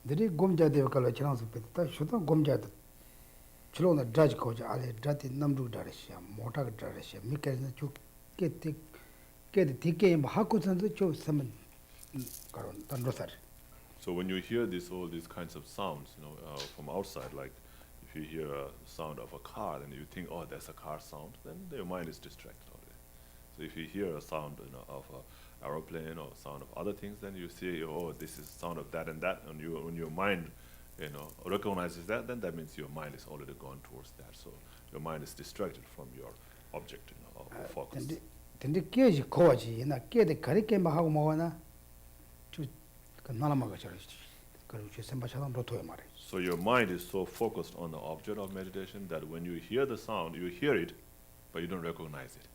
S2: 들이 검자대 걸로 지나서 뺐다. 쇼도 검자대. 주로는 드라지 거죠. 아래 드라티 남루 다르시야. 모타가 다르시야. 미케는 쭉 깨티 디게 뭐 하고선도 좀 쓰면 그런 단로살.
S3: So when you hear all these kinds of sounds, from outside, like if you hear a sound of a car and you think, oh, that's a car sound, then your mind is distracted already. So if you hear a sound, of an aeroplane or sound of other things, then you see, oh, this is sound of that and that, and when your mind, recognizes that, then that means your mind is already gone towards that. So your mind is distracted from your object, of focus.
S2: 근데 깨지 거지. 나 깨데 가리게 막 하고 뭐하나? 그 나라마가 저러지. 그리고 sembachadan 로토에 말해.
S3: So your mind is so focused on the object of meditation that when you hear the sound, you hear it, but you don't recognize it.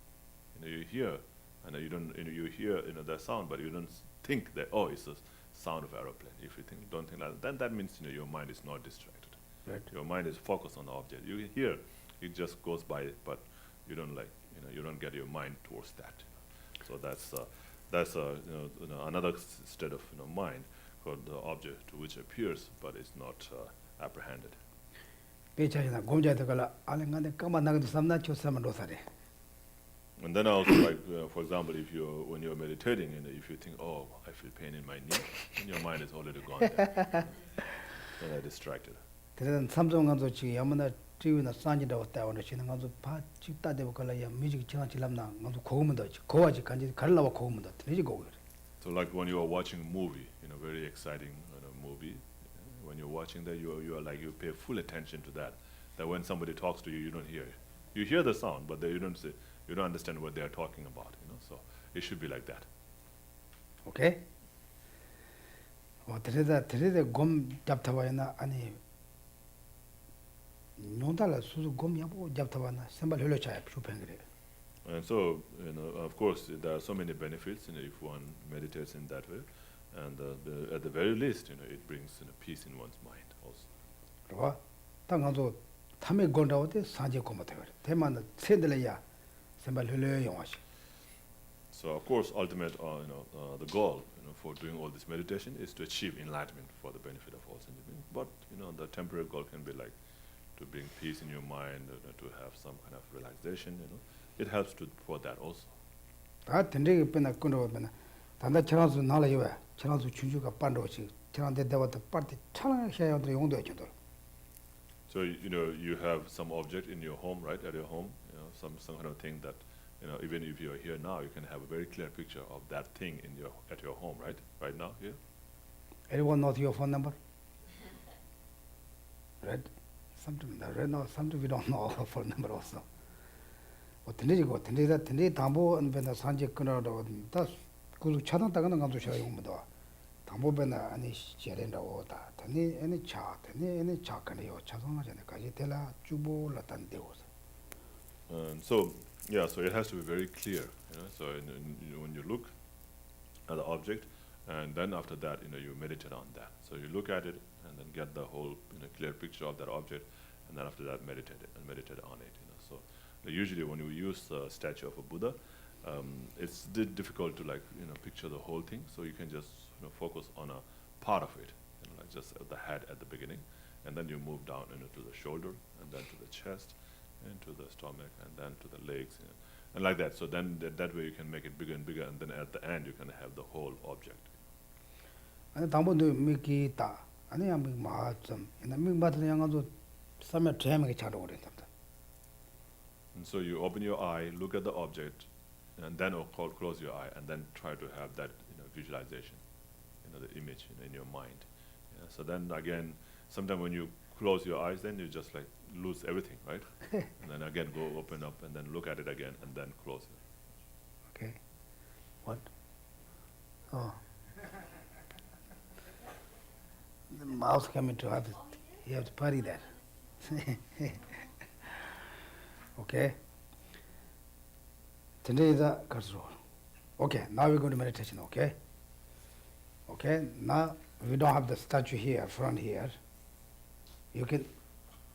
S3: You hear, and you don't. You hear, that sound, but you don't think that, oh, it's a sound of aeroplane. If you don't think that, then that means your mind is not distracted.
S2: Right.
S3: Your mind is focused on the object. You hear, it just goes by, but you don't you don't get your mind towards that. So that's another state of mind called the object which appears but is not apprehended.
S2: 배차이나 검자대 걸라 알랭간데 까만 나가도 삼나 쳤으면 로사래.
S3: And then also, like, for example, when you're meditating, if you think, oh, I feel pain in my knee, then your mind is already gone there. Then you're distracted.
S2: 그래서 삼성간도 지금 야마나 지위나 산지다 왔다 오늘 지는 간도 파 집다대고 걸라야 뮤직 지나 지람나 간도 고음도 고아지 간지 갈라와 고음도 되지 고글.
S3: So like when you are watching a movie, very exciting movie, when you're watching that, you are like, you pay full attention to that. That when somebody talks to you, you don't hear it. You hear the sound, but you don't understand what they are talking about. So it should be like that.
S2: 오케이. 들에다 곰 잡타와나 아니 노달라 수수 곰 야보 잡타와나 sem발 흘려차야 슈팽 그래.
S3: And so, of course, there are so many benefits, if one meditates in that way, and at the very least, it brings peace in one's mind also.
S2: 그봐. 당간도 탐에 건다오데 산제 고마대 그래. 대만은 샌들이야 sem발 흘려 영화시.
S3: So, of course, ultimate, the goal, for doing all this meditation is to achieve enlightenment for the benefit of all sentient beings. But, the temporary goal can be like to bring peace in your mind, to have some kind of relaxation, It helps for that also.
S2: 다 된대게 빼나 끊어 빼나. 단다 처럼서 나라요. 처럼서 춘주가 반도시. 처럼데 대와도 빠르게 차랑해야도 용도 해줘도.
S3: So, you have some object in your home, right, at your home, some kind of thing that, even if you're here now, you can have a very clear picture of that thing at your home, right now here.
S2: Everyone knows your phone number? Right? Sometimes we don't know our phone number also. 어떤지고 텐데 담보 안배나 산지 끊어도 다 그 차단 따가는 감도 제가 용무도 담보배나 아니 시절엔다고 다 텐데 애니 차 가네요 차송하잖아까지 될라 주보라 단데고서.
S3: So it has to be very clear, So when you look at the object, And then after that, you meditate on that. So you look at it and then get the whole clear picture of that object, and then after that meditate it and meditate on it. So usually when you use the statue of a Buddha, it's difficult to picture the whole thing. So you can just focus on a part of it, like just at the head at the beginning, and then you move down to the shoulder, and then to the chest, and to the stomach, and then to the legs, and like that. So then that way you can make it bigger and bigger, and then at the end you can have the whole object.
S2: 아니 당분도 미기 다 아니 양 마좀 이나 미마들 양아도 삼에 제하게 자로 그래 답다.
S3: And so you open your eye, look at the object, and then close your eye, and then try to have that visualization, the image in your mind. So then again, sometimes when you close your eyes, then you just lose everything, right? And then again go open up and then look at it again and then close it.
S2: Okay. What? Oh. The mouse coming to have it. You have to party that. Okay. Today is a Khensur. Okay, now we're going to meditation, okay? Okay, now we don't have the statue here, front here. You can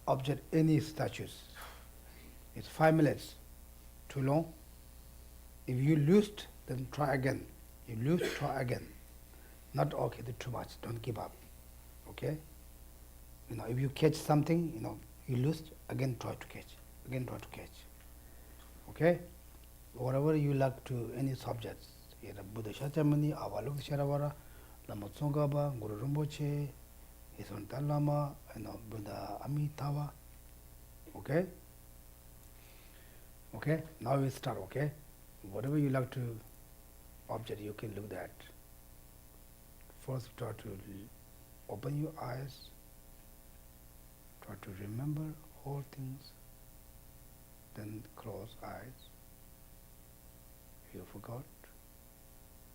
S2: object any statues. It's 5 minutes. Too long. If you lose, then try again. You lose, try again. Not okay, too much. Don't give up. Okay? If you catch something, you lose, again try to catch. Again try to catch. Okay? Whatever you like to, any subjects. Buddha Shakyamuni, Avalok Sharavara, Lama Tsongkhapa, Guru Rinpoche, His Holiness Lama, Buddha Amitabha. Okay? Okay? Now we start, okay? Whatever you like to object, you can look at. First try to open your eyes, try to remember all things, then close eyes. If you forgot,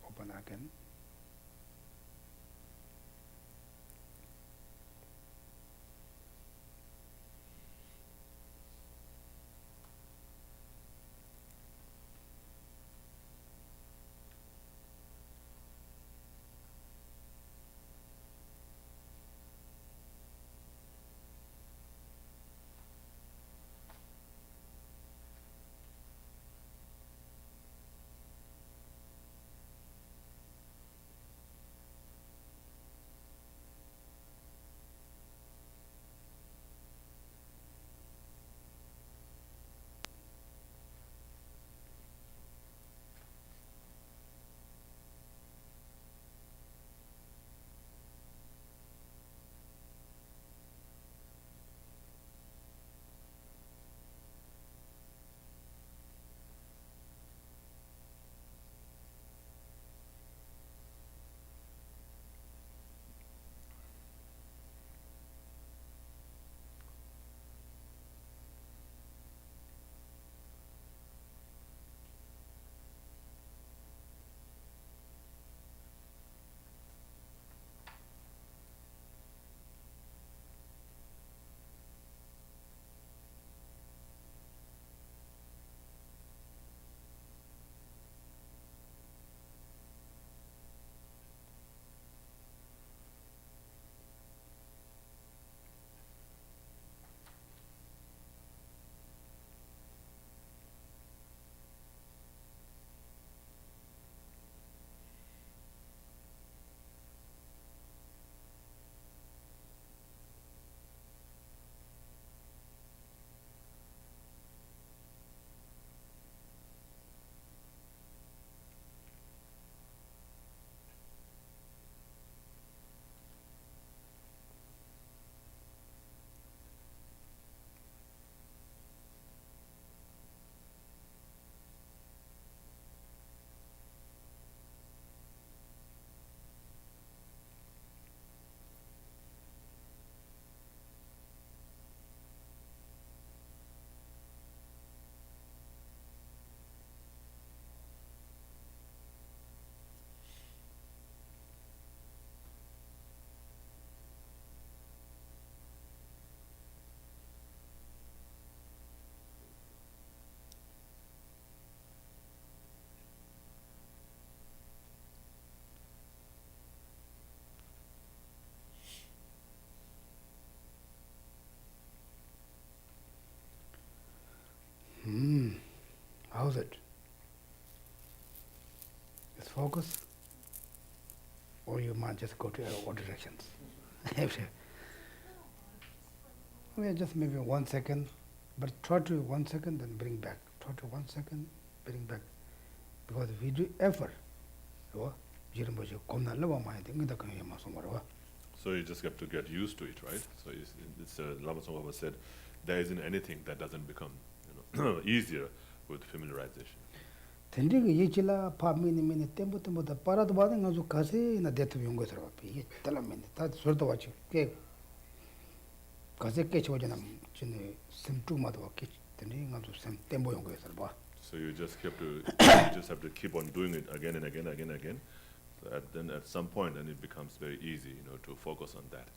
S2: open again. just focus, or you might just go to all directions. Well, just maybe 1 second, but try to 1 second, then bring back. Try to 1 second, bring back. Because if we do effort,
S3: So you just have to get used to it, right? So it's Lama Tsongkhapa said, there isn't anything that doesn't become easier with familiarization.
S2: tendiga yechila pa mini tempo da parad bada ngazu kase na detu yungo sarwa pi tala mini ta sorda wachi ke kase ke chojana chine simtu madwa ke tendi ngazu sem tempo yungo sarwa.
S3: So you just have to keep on doing it again and again. So then at some point, then it becomes very easy, to focus on that.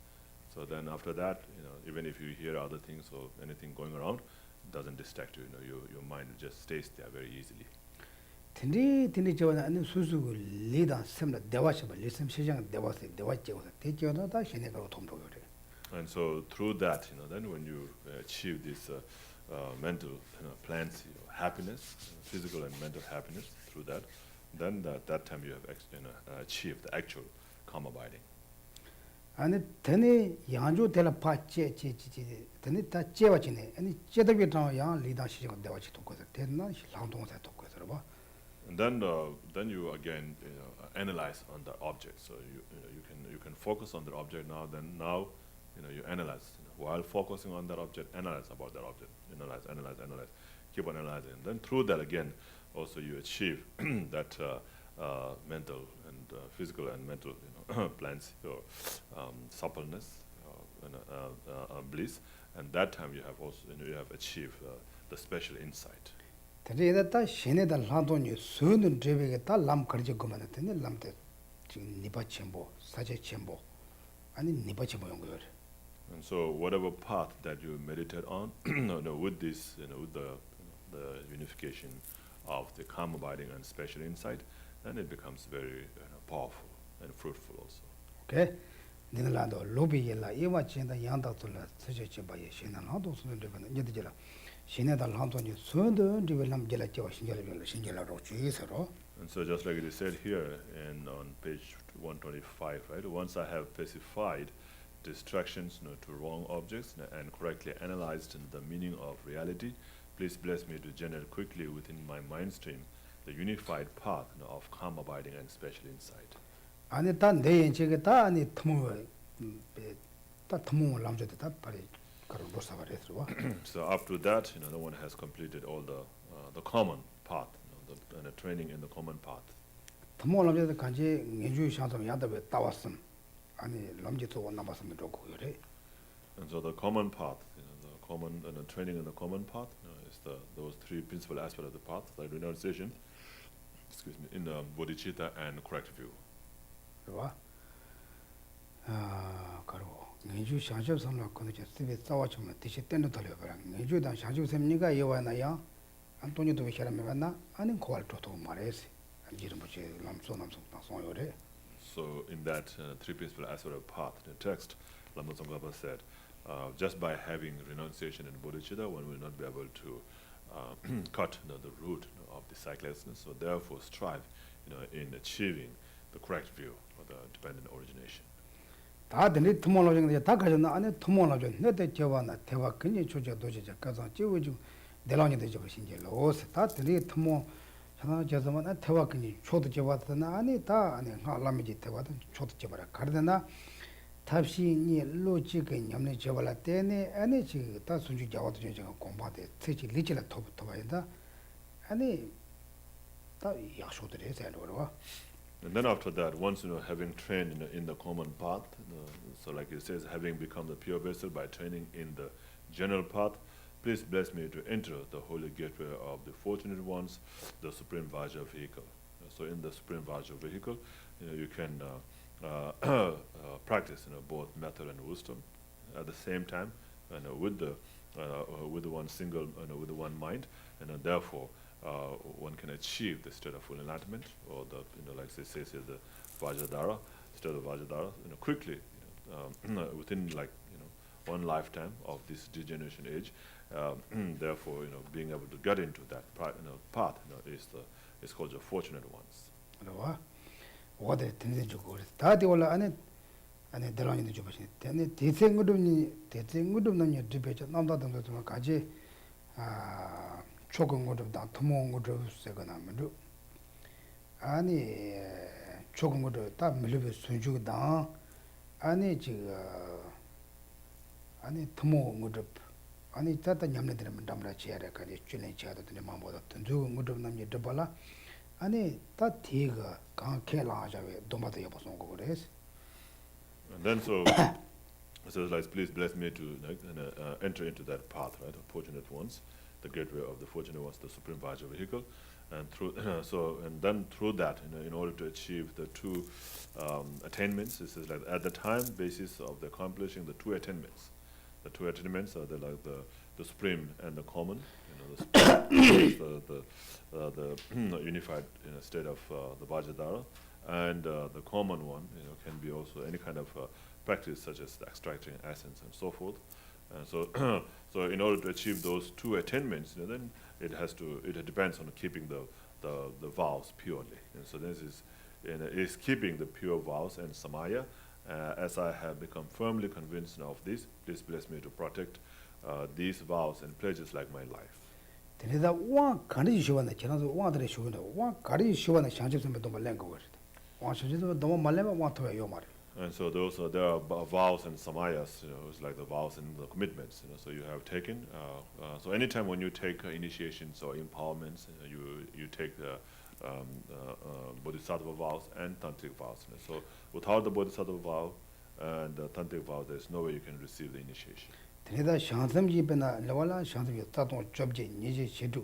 S3: So then after that, even if you hear other things or anything going around, it doesn't distract you. Your mind just stays there very easily.
S2: Tendi chojana ane susu lida semla dewa shaba lisem shijang dewa se dewa chego te chojana ta shene karo thomdo yore.
S3: And so through that, then when you achieve this mental plans, happiness, physical and mental happiness through that, then that time you have achieved the actual calm abiding.
S2: ane tene yanju tela pa che tene ta che wachine ane che da bitang yang lida shijang dewa chi tokko sa tena langdong sa tokko sa ba.
S3: And then you again analyze on the object. So you can focus on the object now. Then now you analyze while focusing on that object. Analyze about that object. Analyze. Keep on analyzing. And then through that again, also you achieve that mental and physical and mental plans, your suppleness and bliss. And that time you have also you have achieved the special insight.
S2: tene ta shene da langdong ni sunun drebe ta lam karje gomana tene lam te nipa chembo saje chembo ani nipa chembo yong yore.
S3: And so whatever path that you meditate on, with this, with the unification of the calm abiding and special insight, then it becomes very powerful and fruitful also.
S2: Okay, nina la do lobi yela ewa chenda yang da tula saje chemba ye shene langdong sunun drebe na nyede jela shene da langdong ni sunun drebe lam jela chewa shinjela ro chi sero.
S3: And so just like it is said here on page 125, right? Once I have pacified distractions to wrong objects and correctly analyzed the meaning of reality, please bless me to generate quickly within my mind stream the unified path of calm abiding and special insight.
S2: 아니 다 내연체가 다 아니 터무 다 터무 람저도 다 빨리 가로 보사바레스 와.
S3: So after that, no one has completed all the common path, the training in the common path.
S2: 터무 람저도 간지 연주 샹좀 야다베 따왔음. 아니 람지도 원나봤으면 좋고 그래.
S3: And so the common path, the common training in the common path is those three principal aspects of the path: the renunciation, in the bodhicitta and correct view.
S2: 와. 아, 가로. 연주 샹좀 삼라 거기 스베 싸워주면 대시 땐도 돌려 봐라. 연주단 샹좀 셈니가 여와나야. 안토니도 왜 사람이 왔나? 아니 고알토도 말해서. 이름 뭐지? 남소 방송요래.
S3: So in that three principal aspect of path, the text, Lama Tsongkhapa said, just by having renunciation and bodhicitta, one will not be able to cut the root of the cyclelessness. So therefore strive in achieving the correct view of the dependent origination.
S2: 다들 토모로징 다 가졌나 안에 토모로징 내대 저와나 대화 근이 조제 도제자 가서 지우주 내랑이도 저 신gel로 오스 다들이 토모 하나 저서만 대화 근이 초도 저와나 아니 다 아니 할라미지 대화도 초도 저봐라 가르데나 탑시니 로직은 냠네 저발라 때네 아니 지다 순주 자와도 저가 공부하대 특히 리질라 토부터바이다 아니 다 약속들이 해서로.
S3: And then after that, once having trained in the common path, so like it says, having become the pure vessel by training in the general path, please bless me to enter the holy gateway of the fortunate ones, the supreme Vajra vehicle. So in the supreme Vajra vehicle, you can practice both method and wisdom at the same time, with the one single, with the one mind, and therefore one can achieve the state of full enlightenment, or the like it says here, the Vajradhara, state of Vajradhara, quickly, within one lifetime of this degeneration age. Therefore, being able to get into that path, is called the fortunate ones.
S2: what the things you go. That all and the line in the Japan. Then the thing would have your debate, not that to Makaji, choking would have done tomorrow would have second Amadu. Any choking would have that Milibu Sunju down, any tomorrow would have. Ani tata nyamne dina damra chiara ka de chune chiara de mambo da tunju ngudu nam ye dobala ani ta thiga ka khela jawe domba de yaboson go res.
S3: And then so it says like, please bless me to enter into that path, right, of fortunate ones, the gateway of the fortunate ones, the supreme Vajra vehicle, and through and then through that, in order to achieve the two attainments, it says like at the time basis of the accomplishing the two attainments. The two attainments are the supreme and the common. The supreme is the unified state of the Vajradhara, and the common one, can be also any kind of practice such as extracting essence and so forth. And so, so in order to achieve those two attainments, then it depends on keeping the vows purely. And so this is keeping the pure vows and samaya. As I have become firmly convinced of this, please bless me to protect these vows and pledges like my life.
S2: Tenida one kari shivana chana one dre shivana one kari shivana shanjip some doma language. One shanjip doma malema one to yomar.
S3: And so there are vows and samayas, it's like the vows and the commitments. So you have taken. So anytime when you take initiations or empowerments, you take the bodhisattva vows and tantric vows. So without the bodhisattva vow and the tantric vow, there's no way you can receive the initiation.
S2: Tenida shansamji bena lawala shansamji taton chobje nije shedu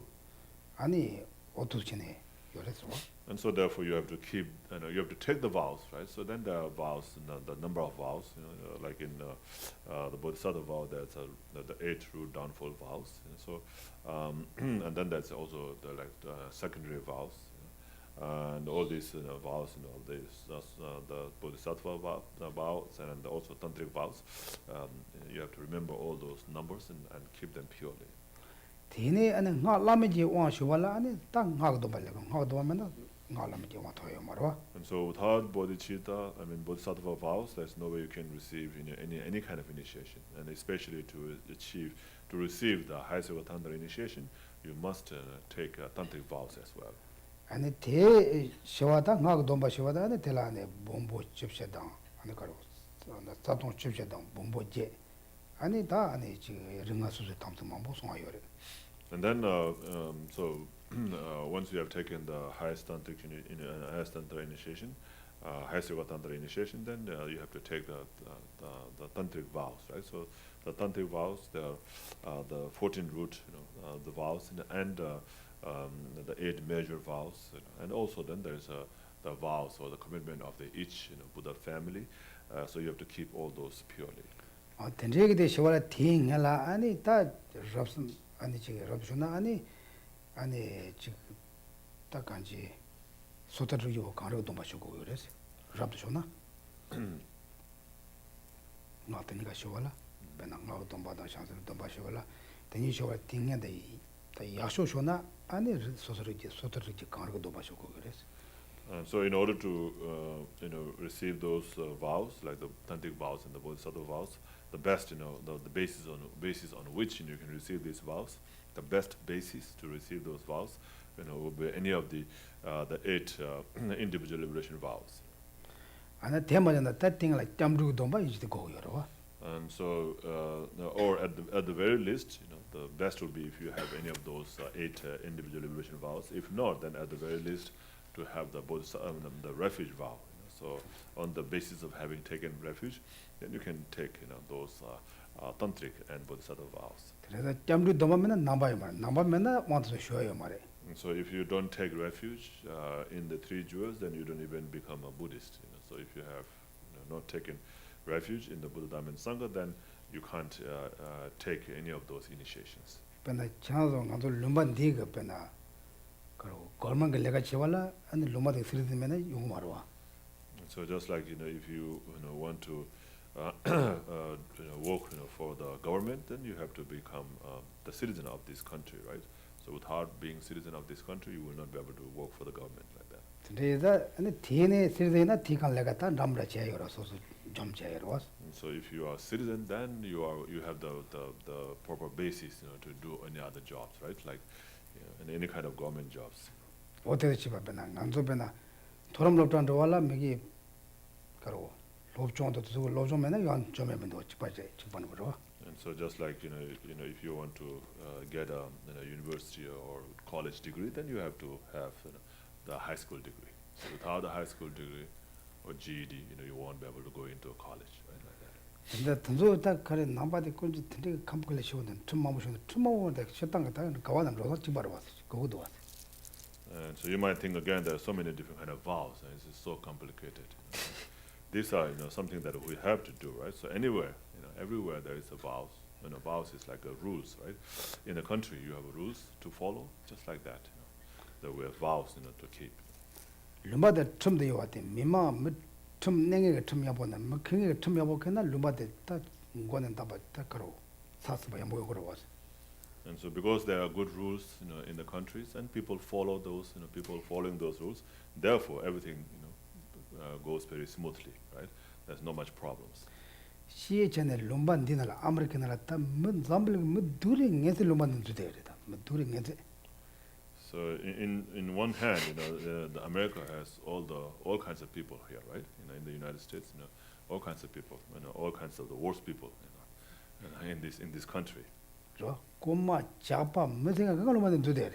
S2: ani otuchine yoreswa.
S3: And so therefore you have to keep, you have to take the vows, right? So then there are vows, the number of vows, like in the bodhisattva vow, there's the 8 true downfall vows. So and then there's also the secondary vows. And all these vows, the bodhisattva vows and also tantric vows, you have to remember all those numbers and keep them purely.
S2: Tine and not lamiji one shivala and tang hagdobala,
S3: and so without bodhicitta, bodhisattva vows, there's no way you can receive any kind of initiation. And especially to receive the high Tantra initiation, you must take tantric vows as well.
S2: And it shivata hagdomba shivata and telane bombo chipshedang and the caro on the Saturn chipshedang bombo je. Anita and it ringasu tam to mambo so
S3: And then once you have taken the highest tantric highest tantra initiation, highest yoga tantra initiation, then you have to take the tantric vows, right? So the tantric vows, there are the 14 root, the vows, and the 8 major vows, and also then there's the vows or the commitment of each Buddha family. So you have to keep all those purely.
S2: Tenjig de shivala ting hela ani ta robson ani chi robsona ani chi ta kanji sotaru yo kanro domba shugo yores robsona no teniga shivala bena ngao domba da chance domba shivala teni shivala ting ya de ta yasho shona ani sotaru ji kanro domba shugo yores.
S3: So in order to receive those vows, like the tantric vows and the bodhisattva vows, the best, the basis on which you can receive these vows, the best basis to receive those vows, would be any of the 8 individual liberation vows.
S2: And that thing like Tamdu Domba is the go yoro.
S3: And so, or at the very least, the best would be if you have any of those 8 individual liberation vows. If not, then at the very least, to have the refuge vow. So on the basis of having taken refuge, then you can take those tantric and bodhisattva vows. And so if you don't take refuge in the 3 jewels, then you don't even become a Buddhist. So if you have not taken refuge in the Buddha, Dhamma, and Sangha, then you can't take any of those initiations. So just like if you want to work for the government, then you have to become the citizen of this country, right? So without being citizen of this country, you will not be able to work for the government like that.
S2: Today, and the Tine, Sirena, Tikan Legata, Namra Chair or so, Jump Chair was.
S3: And so if you are a citizen, then you have the proper basis, to do any other jobs, right? Like in any kind of government jobs.
S2: What is the Chipapena, Nanzopena, Toram Loptan Walla, Migi Karo, Lopchon to Lojomena, you want Jomendo, Chipanuro.
S3: And so just like if you want to get a university or college degree, then you have to have the high school degree. So without a high school degree or GED, you won't be able to go into a college, right? Like that.
S2: And the Tanzo Takari Nambadi Kunji Compilation and Tumamush, Tumo, the Shatanga, Kawan, Rosachibaras, go to us.
S3: And so you might think again there are so many different kind of vows, and it's so complicated. These are something that we have to do, right? So anywhere, everywhere there is a vows. Vows is like a rules, right? In a country you have rules to follow, just like that. That we have vows, to keep.
S2: Lumba the Tum de Yoati, Mima, Tum Nanga Tum Yabona, Making Tum Yabokana, Lumba de Gon and Taba Takaro, Sasbayamo was.
S3: And so because there are good rules, in the countries, and people follow those, people following those rules, therefore everything, goes very smoothly, right? There's not much problems.
S2: She channel Lumban dinner, American Zambling, Muduring as a Lumban today, Muduring as
S3: So in one hand, the America has all kinds of people here, right? In the United States, all kinds of people, all kinds of the worst people, in this country.
S2: Goma, Chapa, missing a government today.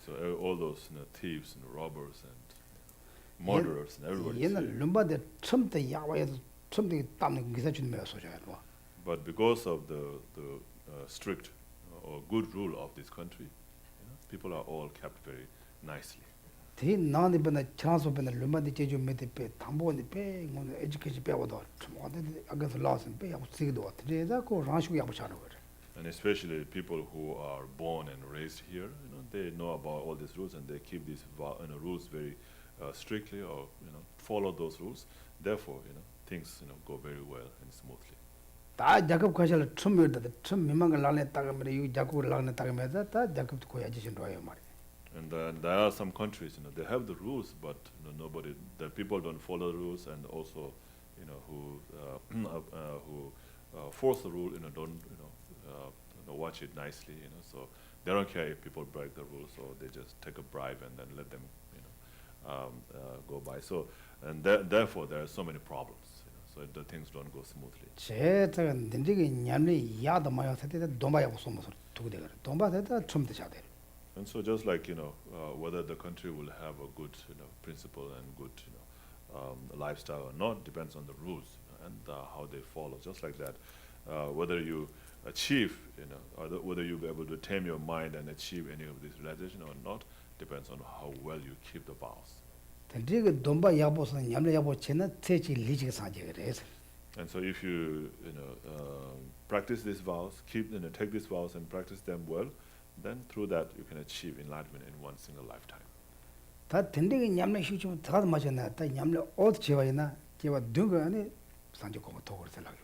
S3: So all those thieves and robbers and murderers and everybody.
S2: Lumba the something Yahweh, something Taming Gizachin Mesoja.
S3: But because of the strict or good rule of this country, people are all kept very nicely.
S2: The non even a chance of the Lumba the Jeju made the pay, Tambo and the pay on the education pay against the laws and pay out Sigdo. Today, that go Ranshu Yabashano.
S3: And especially people who are born and raised here, they know about all these rules and they keep these rules very strictly, or follow those rules. Therefore, things go very well and smoothly.
S2: Ta Jacob Kashal Trumir that the Trum Mimanga Lane Tagamere, you Jacob Lane Tagameda, Jacob to Koyajian Royamari.
S3: And then there are some countries, they have the rules, but the people don't follow the rules, and also, who force the rule, don't watch it nicely, so they don't care if people break the rules, so they just take a bribe and then let them, go by. So, and therefore there are so many problems, so the things don't go smoothly.
S2: Chetan, the digging Yamli Yadamaya said that Domba was almost together. Domba said that Trump the Chade.
S3: And so just like, whether the country will have a good, principle and good, lifestyle or not depends on the rules and how they follow. Just like that, whether you achieve, or whether you'll be able to tame your mind and achieve any of this realization or not depends on how well you keep the vows.
S2: The digger Domba Yabos and Yamla Yabo Chena, Techi Lijik Sanjay.
S3: And so if you, practice these vows, take these vows and practice them well, then through that you can achieve enlightenment in one single lifetime.
S2: That tending Yamla Shuchum Tadmachana, that Yamla Old Chivana, Chiva Dunga and Sanjoko towards the language.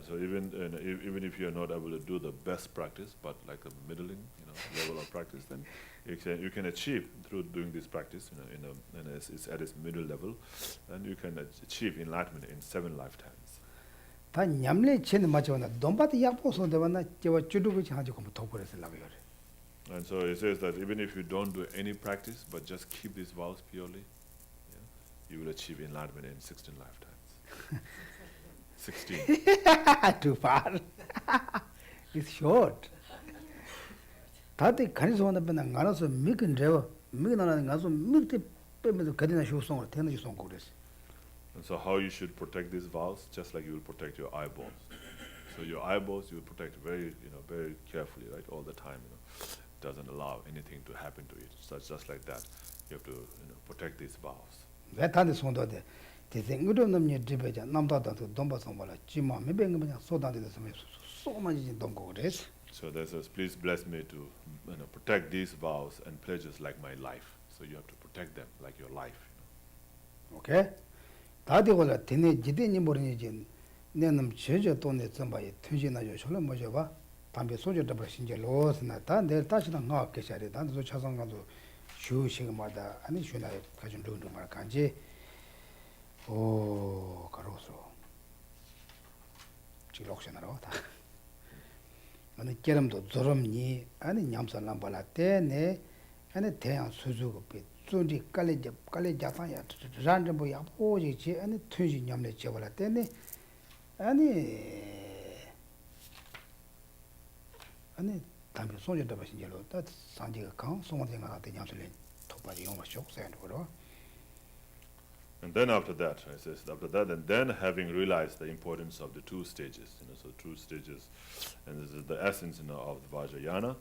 S3: So even if you're not able to do the best practice, but like a middling, level of practice, then you can achieve through doing this practice, it's at its middle level, and you can achieve enlightenment in 7 lifetimes.
S2: That Yamle Chen Machona, Domba the Yapos, the one that Chiva Chudu, which had to come to towards the language.
S3: And so it says that even if you don't do any practice, but just keep these vows purely, you will achieve enlightenment in 16 lifetimes. 16.
S2: Too far. It's short. Tati Kanisona Benangana, Mik and Driver, Migan and Gazo, Mik the payment of Kadina Show song or Tennis song.
S3: And so how you should protect these vows, just like you will protect your eyeballs. So your eyeballs you will protect very, very carefully, right, all the time. Doesn't allow anything to happen to it. So it's just like that. You have to, protect these vows.
S2: That time is one of the thing we don't know Jibeja, Namda to Domba Sombala, Jima, maybe so that is so much in Dongo.
S3: So that says, please bless me to protect these vows and pledges like my life. So you have to protect them like your life.
S2: Okay? Tadi was a tiny Jidini Morinijin, Nenum Cheja Tony somebody, Tujina Yoshola Mojava, Tambi Soja Dabashinja Los, and that they're touching on our Keshari, and so Chazangazo, 슈 시그마다 아니 슈나 가진 둥둥 말 간지 오 가로서 지금 옥션하러 다 아니 깨름도 저럼니 아니 냠살람 발라테네 아니 대양 수주고 비 쫀디 깔레 자파야 란좀 야 보지지 아니 튼지 냠내 제발라테네 아니 담비 소녀도 바신jel로 다 산지가 강 송원생가 때 냠슬레 토바지 용어 쇼크센도 그러
S3: And then after that, it says after that, and then having realized the importance of the two stages, so two stages, and this is the essence, of the Vajrayana,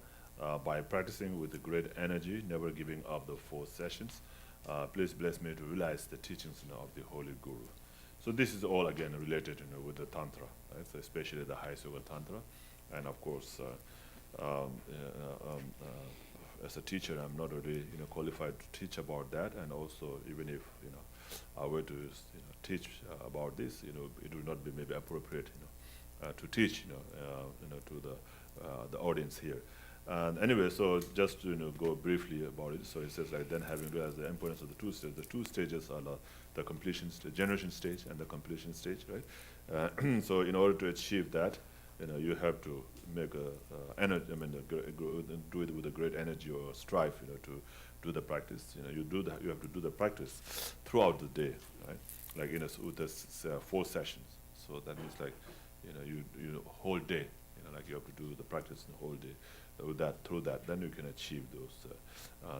S3: by practicing with the great energy, never giving up the 4 sessions. Please bless me to realize the teachings, of the Holy Guru. So this is all again related, with the Tantra, right? So especially the High Yoga Tantra, and of course, as a teacher, I'm not really, qualified to teach about that, and also even if, I were to teach about this, it would not be maybe appropriate, to teach, to the audience here. And anyway, so just to go briefly about it. So it says like then having realized the importance of the 2 stages. The 2 stages are the completion stage, generation stage, and the completion stage, right? So in order to achieve that, you have to make energy. I mean, do it with a great energy or strive, to do the practice. You have to do the practice throughout the day, right? Like with this 4 sessions. So that means like, you whole day. Like you have to do the practice the whole day. Through that, then you can achieve those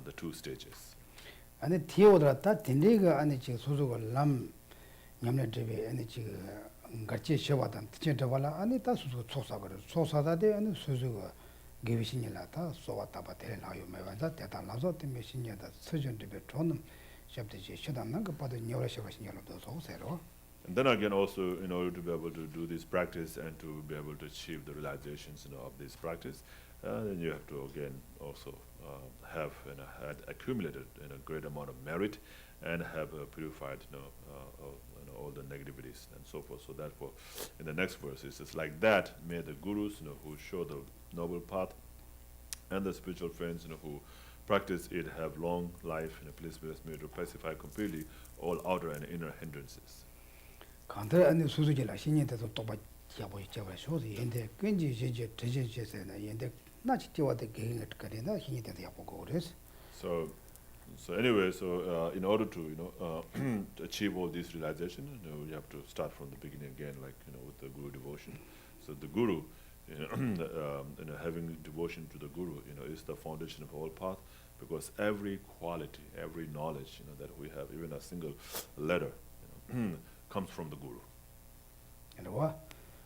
S3: the 2 stages.
S2: 아니 티오드라타 딘리가 아니 지 소소가 람 냠내 데베 아니 지 같이 셔와단 티체다발라 아니 다 소소 초사거든 초사다데 아니 소소가 게비신이라다 소와타바 데라요 메반다 대단라서 때문에 신이다 서전 데베 존 샵데지 셔단난 거 봐도 녀라셔가신이라도 소세로.
S3: And then again, also in order to be able to do this practice and to be able to achieve the realizations, of this practice, then you have to again also have had accumulated a great amount of merit and have purified all the negativities and so forth. So therefore, in the next verse it says like that may the gurus who show the noble path and the spiritual friends who practice it have long life. Please bless me to pacify completely all outer and inner hindrances.
S2: 간들 안에 수수지라 신인데도 또 봐보이 잡아서 얘인데 괜지 이제 대제제세나 얘인데 나치 뛰어와대 개인을 거리나 신인데도 야보고 그래서.
S3: So anyway, so in order to to achieve all this realization, you have to start from the beginning again, like with the Guru devotion. So the Guru, having devotion to the Guru, is the foundation of all path, because every quality, every knowledge, that we have, even a single letter, comes from the Guru.
S2: 와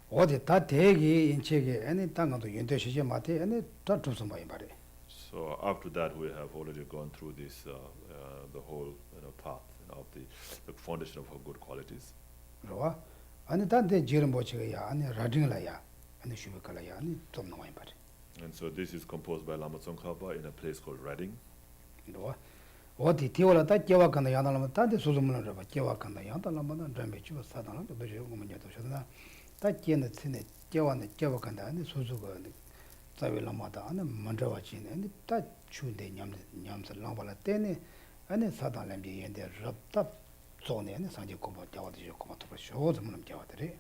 S2: 어디 다 대기 인체게 아니 땅도 연대시제 마태 아니 다 두서 많이 말해.
S3: So after that, we have already gone through this, the whole path of the foundation of our good qualities.
S2: 와 아니 단데 지름 보치가야 아니 라딩라야 아니 슈베칼라야 아니 좀 너무 많이 말해.
S3: And so this is composed by Lama Tsongkhapa in a place called Reading.
S2: 와 어디 뛰어라다 깨와간다 야달라면 단데 소소문을 봐 깨와간다 야달라면 담배 집어 사다는 거 버려 오면 도 저나 다 깨는 튼에 깨와네 깨와간다 아니 소소가 자위라마다 아니 만져와지네 아니 다 추데 냠서 랑발라 때네 아니 사달람지 연대 럽다 존에 아니 상지 고모 자와도 고모 또 쇼즈문을 자와들이.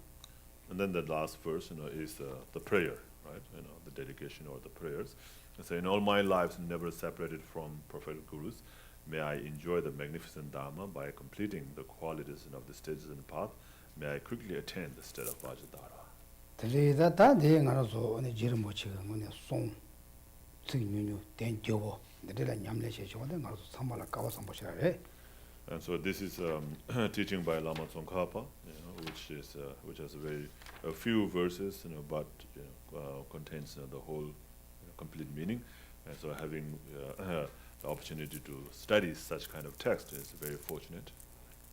S3: And then the last verse, is the prayer, right? The dedication or the prayers. And so in all my lives, never separated from prophetic gurus, may I enjoy the magnificent Dharma by completing the qualities of the stages and path. May I quickly attain the state of Vajradhara.
S2: 대리다 다 대행하라서 어느 지름 보치가 뭐냐 송 증유뉴 된교보 내가 냠내셔 저한테 가서 삼발라 까와서 보시라래.
S3: And so this is teaching by Lama Tsongkhapa, which has a few verses, but contains the whole complete meaning. And so having the opportunity to study such kind of text is very fortunate.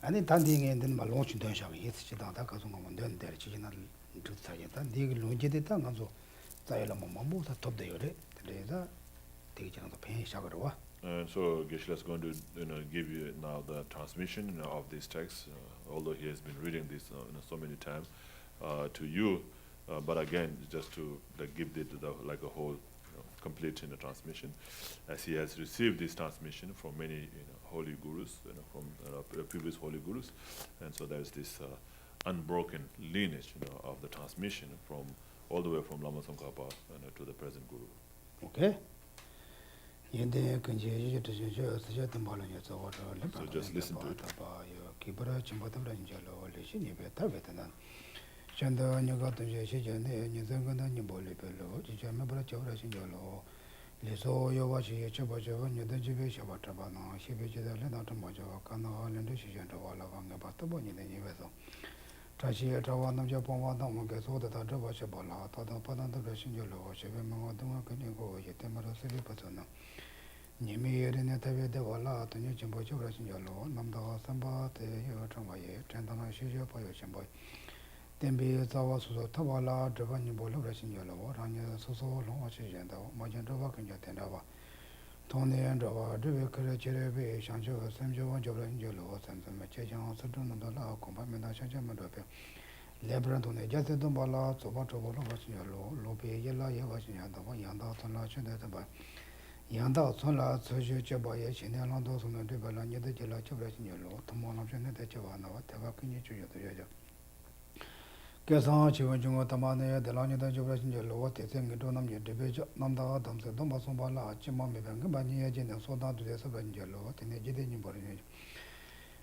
S2: 아니 단딩에 있는 말 놓친 된샤가 있으시다 다 가서 뭐 된대 지지나 듣사야다 네가 논제됐다 가서 자야라 뭐 뭐다 톱대요래 그래서 되게 저는 배 시작으로 와.
S3: And so Geshe is going to give you now the transmission of these texts, although he has been reading this so many times to you, but again just to give it like a whole complete transmission, as he has received this transmission from many holy gurus, from previous holy gurus, and so there's this unbroken lineage of the transmission from all the way from Lama Tsongkhapa to the present guru.
S2: Okay. So
S3: just listen to it.
S2: Tembi zawa suso tabala draba nibo lo rashin yalo ranya suso lo wa chi yenda majan draba kanja tendawa tone draba drbe kare cherebe shanjo semjo wa jobra yalo samsam che jang sadu nandala kompa mena shanja mandope lebran tone jate dombala soba drobo lo rashin yalo lobe yela ye washin yanda wa yanda sonla chende taba yanda sonla sojo cheba ye chine lando sono drba la nyede jela chobra yalo tomo nam chende te cheba na wa teba kinyi chu yodo yoja Kesang Chiwan Jungo Tamane, the Lanyan Jobration Yellow, Tseten Donam Yedebej, Namda Adams, Dombason Bala, Chimam Bangabani, and Soda to the Saban Yellow, Tenejid in Borinage.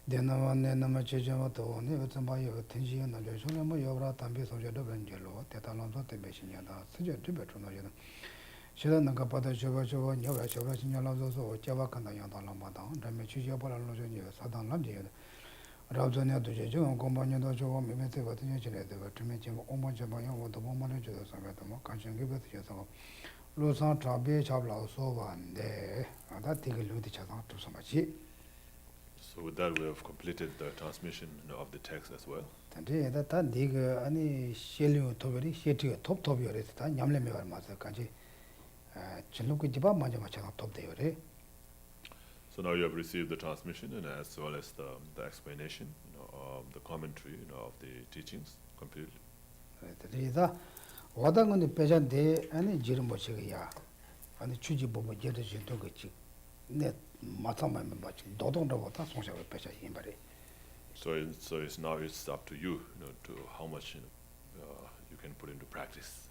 S2: Then one Namachamato, never somebody of Tenjian and Lesolamo Yobra, Tambis of Jadoban Yellow, Tetalanto Tebeshin Yada, such a Tibetron. Shidan Nakapata Shova, Yova Shavashin Yalazo, Javakanda Yadalamadan, Damachi Yabalanojan, Sadan Lamdi. Rabzonia to Jeju, companion of Joe, Mimete, what you to make him almost a bayon with the woman to the Sagatamo, can't give it to yourself. Lusan Trabe Chabla, so one day, and that take a look at each other to so much.
S3: So with that, we have completed the transmission of the text as well.
S2: Today, that dig any shell to very shit to top of your rest, Yamle Masa Kanji, Chilukujiba Majamacha top there.
S3: So now you have received the transmission and as well as the explanation, the commentary, of the teachings completely.
S2: What I'm going to present day and Jirimbochia and the Chuji Bobo Jersey Togachi. Net Matama Machi, Dodon of that's what I will pressure him.
S3: So it's now it's up to you, to how much you can put into practice.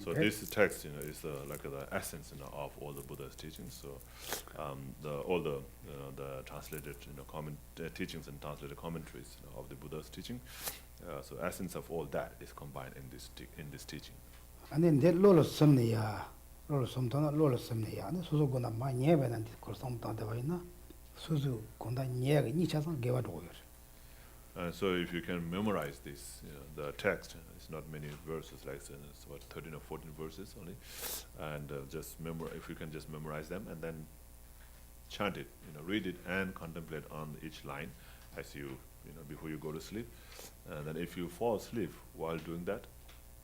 S3: So
S2: Okay.
S3: this text, is like the essence, of all the Buddha's teachings. So all the translated, teachings and translated commentaries of the Buddha's teaching. So essence of all that is combined in this teaching.
S2: And then the Lola Somnia, Lola Somtana, Lola Somnia, and Suzu Gona, my never and Corsomta Devina, Suzu Konda Nier, Nichas gave it over.
S3: So if you can memorize this, the text, it's not many verses, like it's about 13 or 14 verses only, and if you can just memorize them and then chant it, read it and contemplate on each line as you, before you go to sleep. And then if you fall asleep while doing that,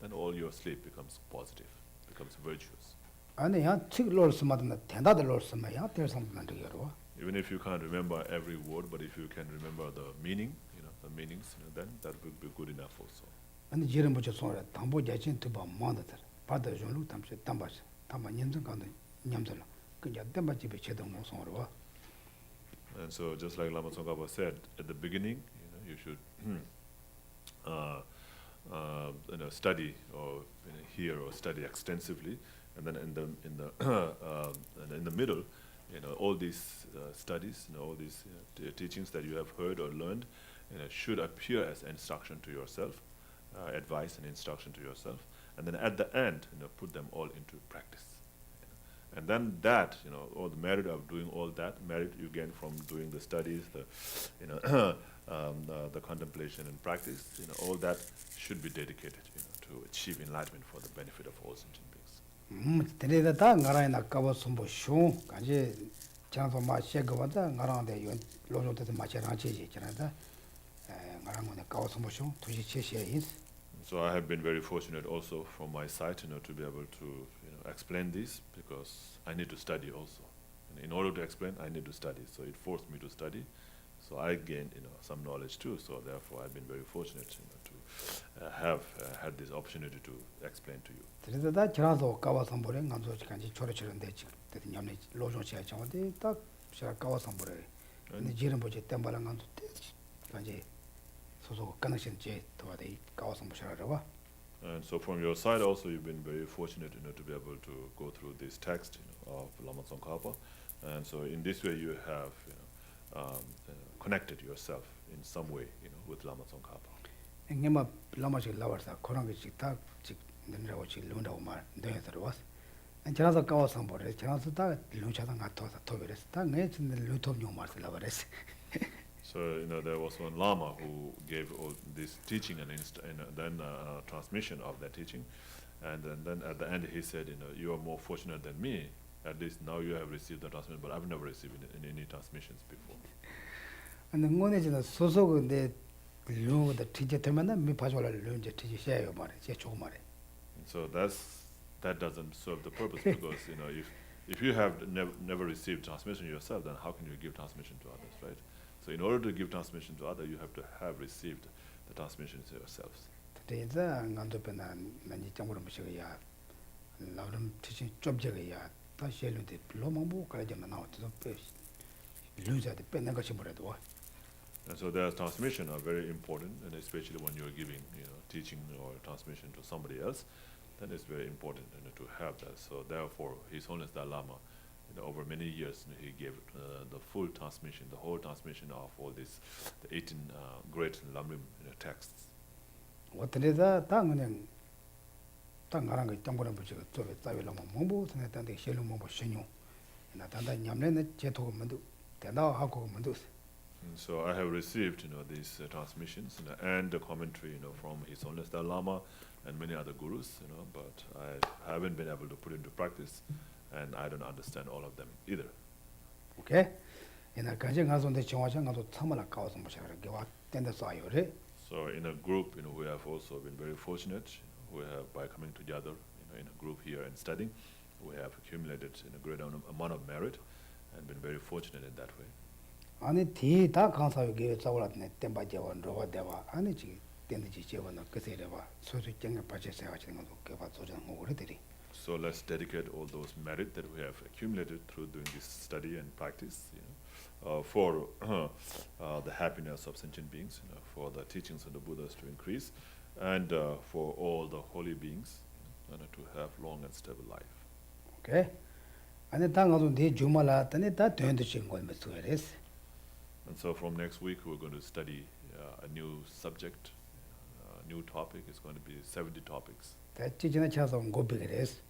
S3: then all your sleep becomes positive, becomes virtuous.
S2: And then chick Lord Samadana, Tenda the Lord Samaya, there's something to get over.
S3: Even if you can't remember every word, but if you can remember the meaning, the meanings, then that would be good enough also.
S2: And the Jirimbocha Sora, Tambo Jachin to Monitor, Pada Jolu Tamse, Tambas, Tama Nyamsan, Nyamsala, Kuja Dambachi Chedon Sora.
S3: And so just like Lama Tsongkhapa said at the beginning, you should study or hear or study extensively, and then in the middle, all these studies, all these teachings that you have heard or learned, should appear as instruction to yourself, advice and instruction to yourself, and then at the end, put them all into practice. And then that, all the merit of doing all that, merit you gain from doing the studies, the contemplation and practice, all that should be dedicated, to achieve enlightenment for the benefit of all sentient beings.
S2: Today the time Narayana covers some bushon, Kaji, Chanfa Machegavata, Naran, the Lolo to the Macharachi, Chanada, Naran on the Kawasamosho, to Cheshire is.
S3: So I have been very fortunate also from my side, to be able to explain this, because I need to study also. And in order to explain, I need to study. So it forced me to study. So I gained some knowledge too. So therefore, I've been very fortunate to have had this opportunity to explain to you.
S2: 그래서 다 지나서 가와선보래 감소 시간이 초래처럼 되지. 그때 냠내 로종치야 정한테 딱 제가 가와선보래. 근데 지름 보지 땜발한 감도 되지. 간지 소소 가능성 제 도와대 가와선보셔라 봐.
S3: And so from your side also, you've been very fortunate, to be able to go through this text, of Lama Tsongkhapa, and so in this way you have, connected yourself in some way, with Lama Tsongkhapa.
S2: engema lama식 라와서 그런 게 직딱 직 내려고 지 lunda고 말 내가 들어왔어. 지나서 가와선보래. 지나서 다 lun차당 같아서 토베레스. 다 내 진짜 루톱용 말을 라버레스.
S3: So there was one Lama who gave all this teaching and then transmission of that teaching, and then at the end he said, you are more fortunate than me. At least now you have received the transmission, but I've never received it in any transmissions before.
S2: 근데 ngone지는 소소근데 류가 티제 때문에 미 파줘를 류제 티제 셔요 말에. 제 조금 말에.
S3: So that doesn't serve the purpose because if you have never received transmission yourself, then how can you give transmission to others, right? So in order to give transmission to others, you have to have received the transmission to yourselves.
S2: 그래서 안간도변나 난지 정보를 무시해야 나름 티진 좁제가야 다시 해는데 로망부 가지면 나와도 빼 류자데 빼는 것이 뭐라도
S3: And so their transmission are very important, and especially when you're giving, teaching or transmission to somebody else, then it's very important to have that. So therefore, His Holiness Dalai Lama, over many years, he gave the full transmission, the whole transmission of all these, the 18 great lam-rim texts.
S2: 어떤데다 당은 당가랑 그 정보를 붙이고 또 따위로만 뭐뭐 선했다는데 셀로 뭐뭐 신용 나 단다 냠내는 제토고 만도 대나 하고 만도
S3: So I have received, these transmissions and the commentary, from His Holiness Dalai Lama and many other gurus, but I haven't been able to put into practice, and I don't understand all of them either.
S2: 오케이 이나 가정 가서인데 정화장 가서 참아라 가서 뭐 제가 와 된다 써요래
S3: So in a group, we have also been very fortunate. We have, by coming together, in a group here and studying, we have accumulated a great amount of merit, and been very fortunate in that way.
S2: 아니 뒤다 강사에게 잡으라네 땜바제원 로바데와 아니 지 된지 제원은 그세래 봐 소소 쟁을 빠져서 하시는 것도 개발 도전 오래들이.
S3: So let's dedicate all those merit that we have accumulated through doing this study and practice, for the happiness of sentient beings, for the teachings of the Buddhas to increase, and for all the holy beings, to have long and stable life.
S2: 오케이. 아니 당가도 네 주말아 때네 다 된듯이 걸 메스레스.
S3: And so from next week we're going to study a new subject, a new topic. It's going to be 70 topics.
S2: 대치진에 차서 고비그레스.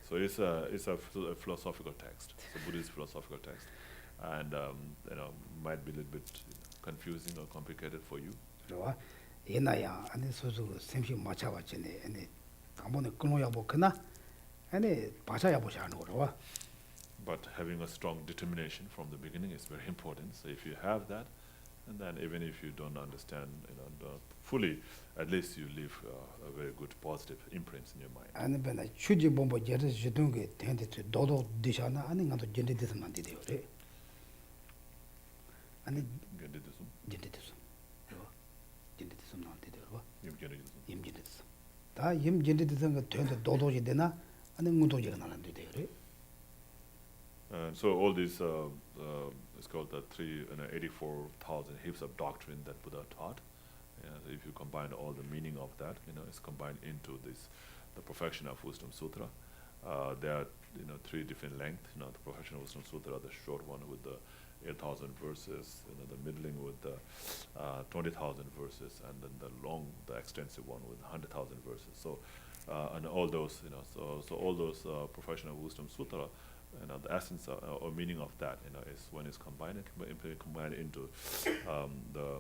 S3: So it's a philosophical text. It's a Buddhist philosophical text, and might be a little bit confusing or complicated for you.
S2: 그러와 옛나야 아니 소소 샘시 맞춰봤지네 아니 아무나 끊어야 보거나 아니 바샤야 보셔 하는 거로와.
S3: But having a strong determination from the beginning is very important. So if you have that, and then even if you don't understand, fully, at least you leave a very good positive imprints in your mind.
S2: 아니 변나 휴지 bombo 제르 주던 게 텐데 도도 디샤나 아니 가도 젠데 데서만 되대요. 아니 젠데 데서. 젠데 데서 나한테 되어. 임젠데 데서. 다 임젠데 데서 그 텐데 도도지 되나 아니 무도지가 나는데 돼요.
S3: And so all these, it's called the 84,000 heaps of doctrine that Buddha taught. So if you combine all the meaning of that, it's combined into the Perfection of Wisdom Sutra. There are, 3 different lengths. The Perfection of Wisdom Sutra, the short one with the 8,000 verses, the middling with the 20,000 verses, and then the extensive one with 100,000 verses. So, and all those, so all those Perfection of Wisdom Sutra. The essence or meaning of that, is when it's combined into the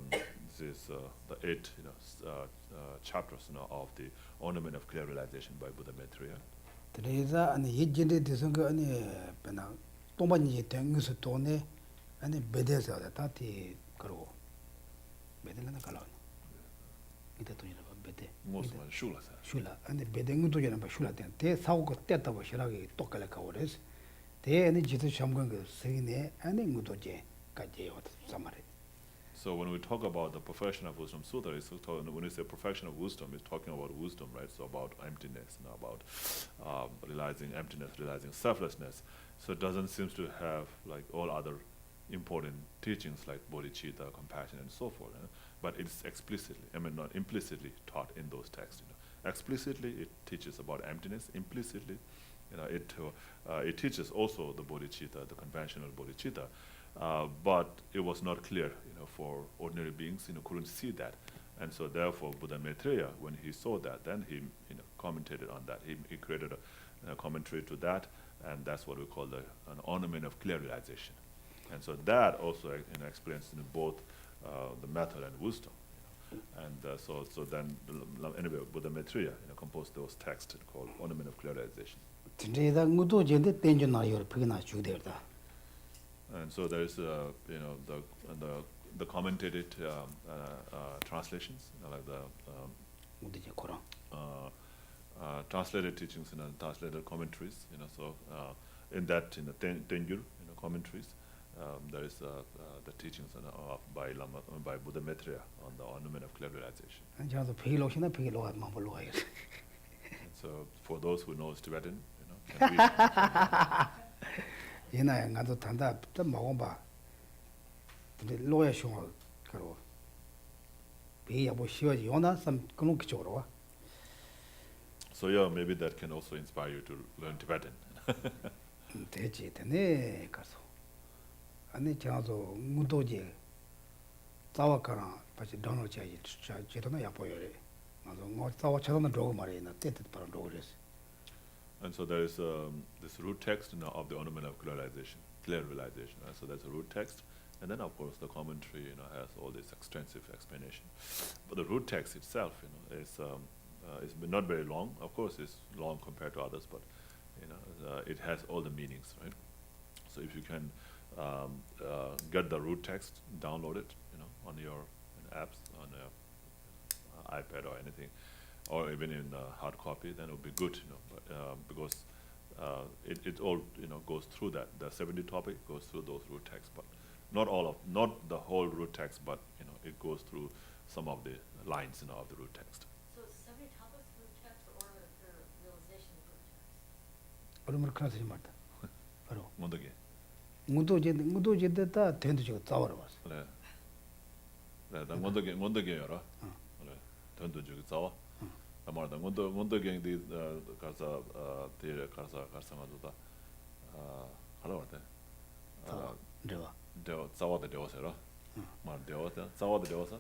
S3: 8, chapters, of the ornament of clear realization by Buddha Maitreya.
S2: 그래서 아니 예전에 대선 거 아니 변나 동반이 된것도 돈에 아니 베데서 다티 그러고 베데는 갈아. 이때 돈이라 베데.
S3: Most of Shula.
S2: 슐라 아니 베데는 돈이라 봐 슐라 때 사고가 뗐다 봐 시라게 똑깔에 가오래서 대에는 지도 참건 그 세네 아니 무도제 가제요 삼마레.
S3: So when we talk about the perfection of wisdom sutra, when we say perfection of wisdom, it's talking about wisdom, right? So about emptiness, about realizing emptiness, realizing selflessness. So it doesn't seem to have like all other important teachings like bodhicitta, compassion, and so forth. But it's explicitly, not implicitly taught in those texts. Explicitly, it teaches about emptiness. Implicitly, it teaches also the bodhicitta, the conventional bodhicitta. But it was not clear, for ordinary beings, couldn't see that. And so therefore, Buddha Maitreya, when he saw that, then he commented on that. He created a commentary to that, and that's what we call an ornament of clear realization. And so that also explains both the method and wisdom. And so then, anyway, Buddha Maitreya composed those texts called ornament of clear realization. And so there is, the commentated translations, like the translated teachings and translated commentaries. So in that, Tengyur, commentaries, there is the teachings by Buddha Maitreya on the ornament of clear realization. And so for those who know Tibetan, can read. So yeah, maybe that can also inspire you to learn Tibetan. And so there is this root text of the ornament of clear realization. So that's a root text, and then of course the commentary has all this extensive explanation. But the root text itself, is not very long. Of course, it's long compared to others, but it has all the meanings, right? So if you can get the root text, download it, on your apps, on your iPad or anything, or even in hard copy, then it would be good, but, because it all goes through that. The 70 topic goes through those root texts, but not the whole root text, but it goes through some of the lines of the root text.
S5: So 70 topics root text or order of the realization root text?
S2: 얼음을 클래스 말다. 바로.
S3: 뭔데게?
S2: 무도제다 된도지가 싸워라 봤어.
S3: 그래. 그래, 나 뭔데게 열어. 그래. 된도지가 싸워. 나 말다. 뭔데게 가서 뒤에 가서 가서마도다. 하러 왔대.
S2: 내가.
S3: 저 싸워도 되어서라. 말 되어서 싸워도 되어서.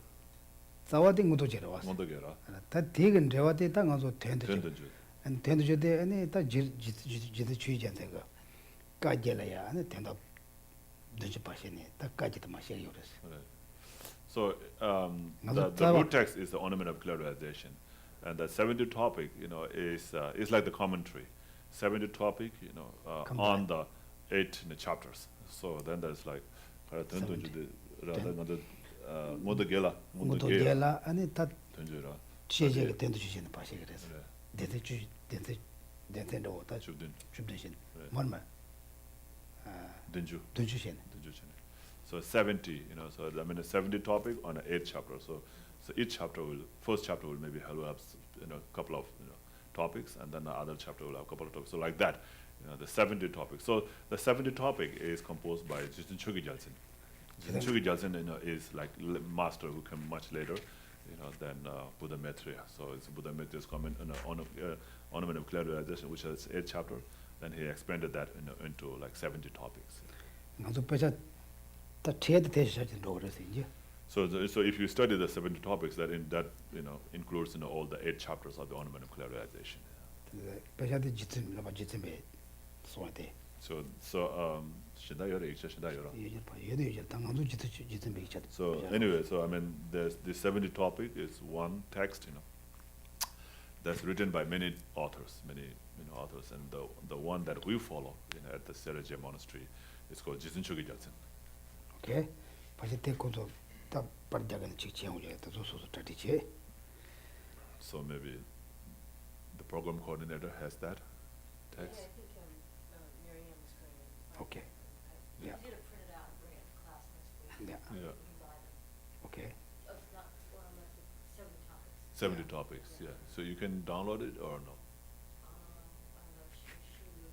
S2: 싸워딩 무도제라 왔어.
S3: 뭔데게 열어.
S2: 다 대근 대화대 딱 가서 된도지.
S3: 된도지.
S2: 안 된도지대 아니 다 지도 취지한테가 까jelaya ane tenda dunji pashene ta kajita masheri yores.
S3: So the root text is the ornament of clear realization, and the 70 topic, is like the commentary. 70 topic, on the 8 chapters. So then there's like modogela
S2: ane ta
S3: dunjira.
S2: 취지가 된도지는 pasheri yores. 된도 다 줍든 뭔말 dunju.
S3: So 70, so 70 topic on an 8th chapter. So each chapter first chapter will maybe have a couple of topics, and then the other chapter will have a couple of topics. So like that, the 70 topics. So the 70 topic is composed by Geshe Gyaltsen. Geshe Gyaltsen, is like master who came much later, than Buddha Maitreya. So it's Buddha Maitreya's comment on ornament of clear realization, which has 8th chapter. Then he expanded that into like 70 topics. So if you study the 70 topics, that includes all the 8 chapters of the ornament of clear realization. So anyway, so there's the 70 topic is one text, that's written by many authors, and the one that we follow at the Sera Je Monastery is called Geshe Gyaltsen.
S2: Okay,
S3: so maybe the program coordinator has that text.
S5: Yeah, I think Miriam was going to.
S2: Okay.
S5: I
S2: Yeah.
S5: did print it out and bring it to class next week.
S2: Yeah.
S3: Yeah.
S5: You can buy them.
S2: Okay.
S5: It's not one of the 70 topics.
S3: 70 topics, yeah. So you can download it or no?
S5: I don't know, she will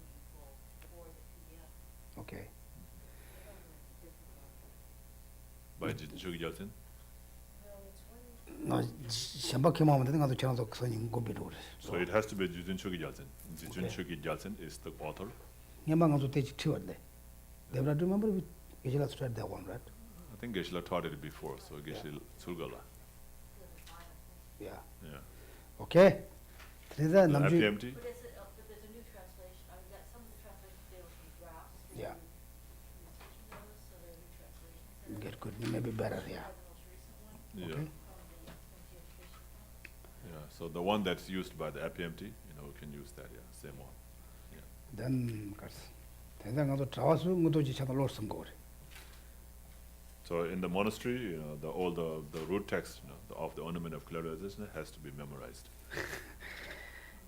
S5: forward the PDF.
S2: Okay.
S3: By Jyogi Jalten?
S2: 나 샴바 키마면 되는 것도 저는 그 선인 고비로 그래.
S3: So it has to be Jun Chogi Jalten. Jun Chogi Jalten is the author.
S2: 냠방도 되지 치웠네. They will remember we usually start that one, right?
S3: I think Geshe taught it before, so Geshe Tsulga.
S2: Yeah.
S3: Yeah.
S2: Okay. 그래서
S3: The
S2: 남주
S3: FPMT?
S5: But there's a new translation. I mean, some of the translations deal with drafts.
S2: Yeah.
S5: Teaching those, so they're new translations.
S2: get good, maybe better, yeah.
S5: The most recent one
S3: Yeah.
S2: Okay.
S5: from the FPMT education.
S3: Yeah. So the one that's used by the FPMT, we can use that, yeah, same one. Yeah.
S2: Then 그래서 대장 가서 자와수 무도지 차도 로슨 거래.
S3: So in the monastery, all the root text, of the ornament of clarification has to be memorized.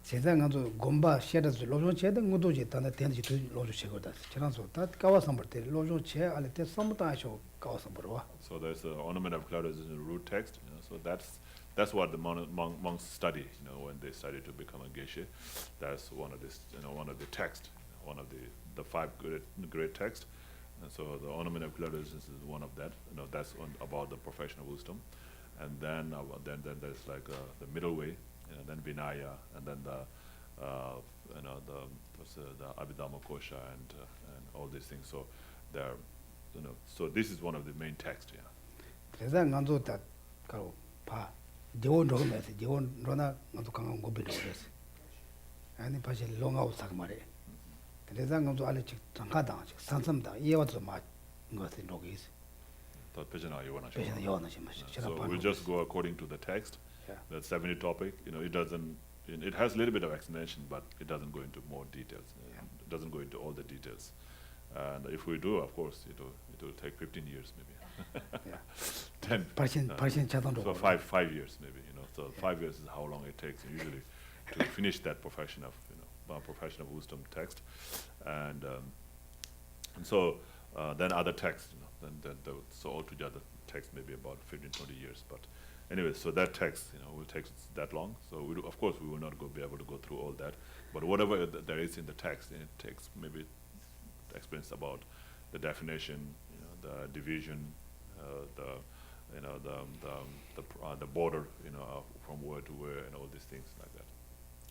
S2: 제장 가서 곰바 시에다서 로존 제든 무도지 단다 된지 두 로존 제거다. 저랑서 다 까와서 버때 로존 제 안에 때 섬부터 하셔 까와서 버와.
S3: So there's the ornament of clarification root text. So that's what the monks study. When they study to become a geshe, that's one of this. One of the text, one of the five great texts. And so the ornament of clarification is one of that. That's about the professional wisdom. And then there's like the middle way, then Vinaya, and then the Abhidhamma Kosha and all these things. So they're, so this is one of the main texts. Yeah.
S2: 대장 가서 다 가로 봐. 재원 로면서 재원 로나 나도 강한 거 비도 그랬어. 아니 다시 롱아웃 sak 말해. 대장 가서 알레 직 잠가다 산삼다 이해와도 막 것이 로기스.
S3: So
S2: 배신의 요원하지 마시.
S3: we'll just go according to the text.
S2: Yeah.
S3: That 70 topic, it has a little bit of explanation, but it doesn't go into more details. It doesn't go into all the details. And if we do, of course, it will take 15 years maybe.
S2: Yeah.
S3: 10.
S2: 발신 자동으로.
S3: So 5 years maybe. So 5 years is how long it takes usually to finish that profession of wisdom text, and so then other texts, so altogether text maybe about 15-20 years. But anyway, so that text, will take that long. So of course we will not be able to go through all that. But whatever there is in the text, it takes maybe explains about the definition, the division, the border, from where to where, and all these things like that.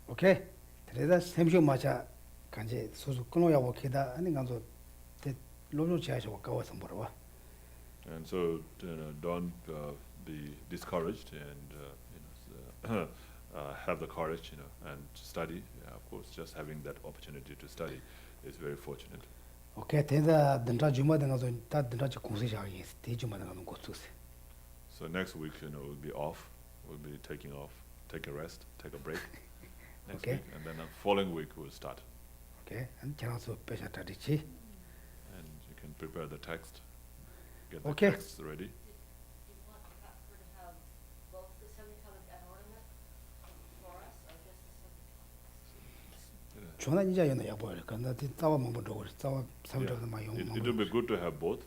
S2: 오케이. 그래서 샘쇼 마차 간제 소소 끊어야고 기다 아니 간서 로조 지하셔 가와서 물어봐.
S3: And so don't be discouraged, and have the courage, and study. Yeah, of course, just having that opportunity to study is very fortunate.
S2: 오케이. 대다 든다 주마다 가서 다 든다 공세자기 대주마다 가는 곳으세.
S3: So next week, we'll be off. We'll be taking off, take a rest, take a break next
S2: Okay.
S3: week, and then the following week we'll start.
S2: 오케이. 안 지나서 빼셔다리지.
S3: And you can prepare the text, get the
S2: Okay.
S3: text ready.
S5: Do you want her to have both the 70 topic and ornament for us, or just the 70 topics?
S2: 주나 이제 연애 약보를 근데 싸워 먹고 저거 싸워 사회적으로 많이 용.
S3: It will be good to have both.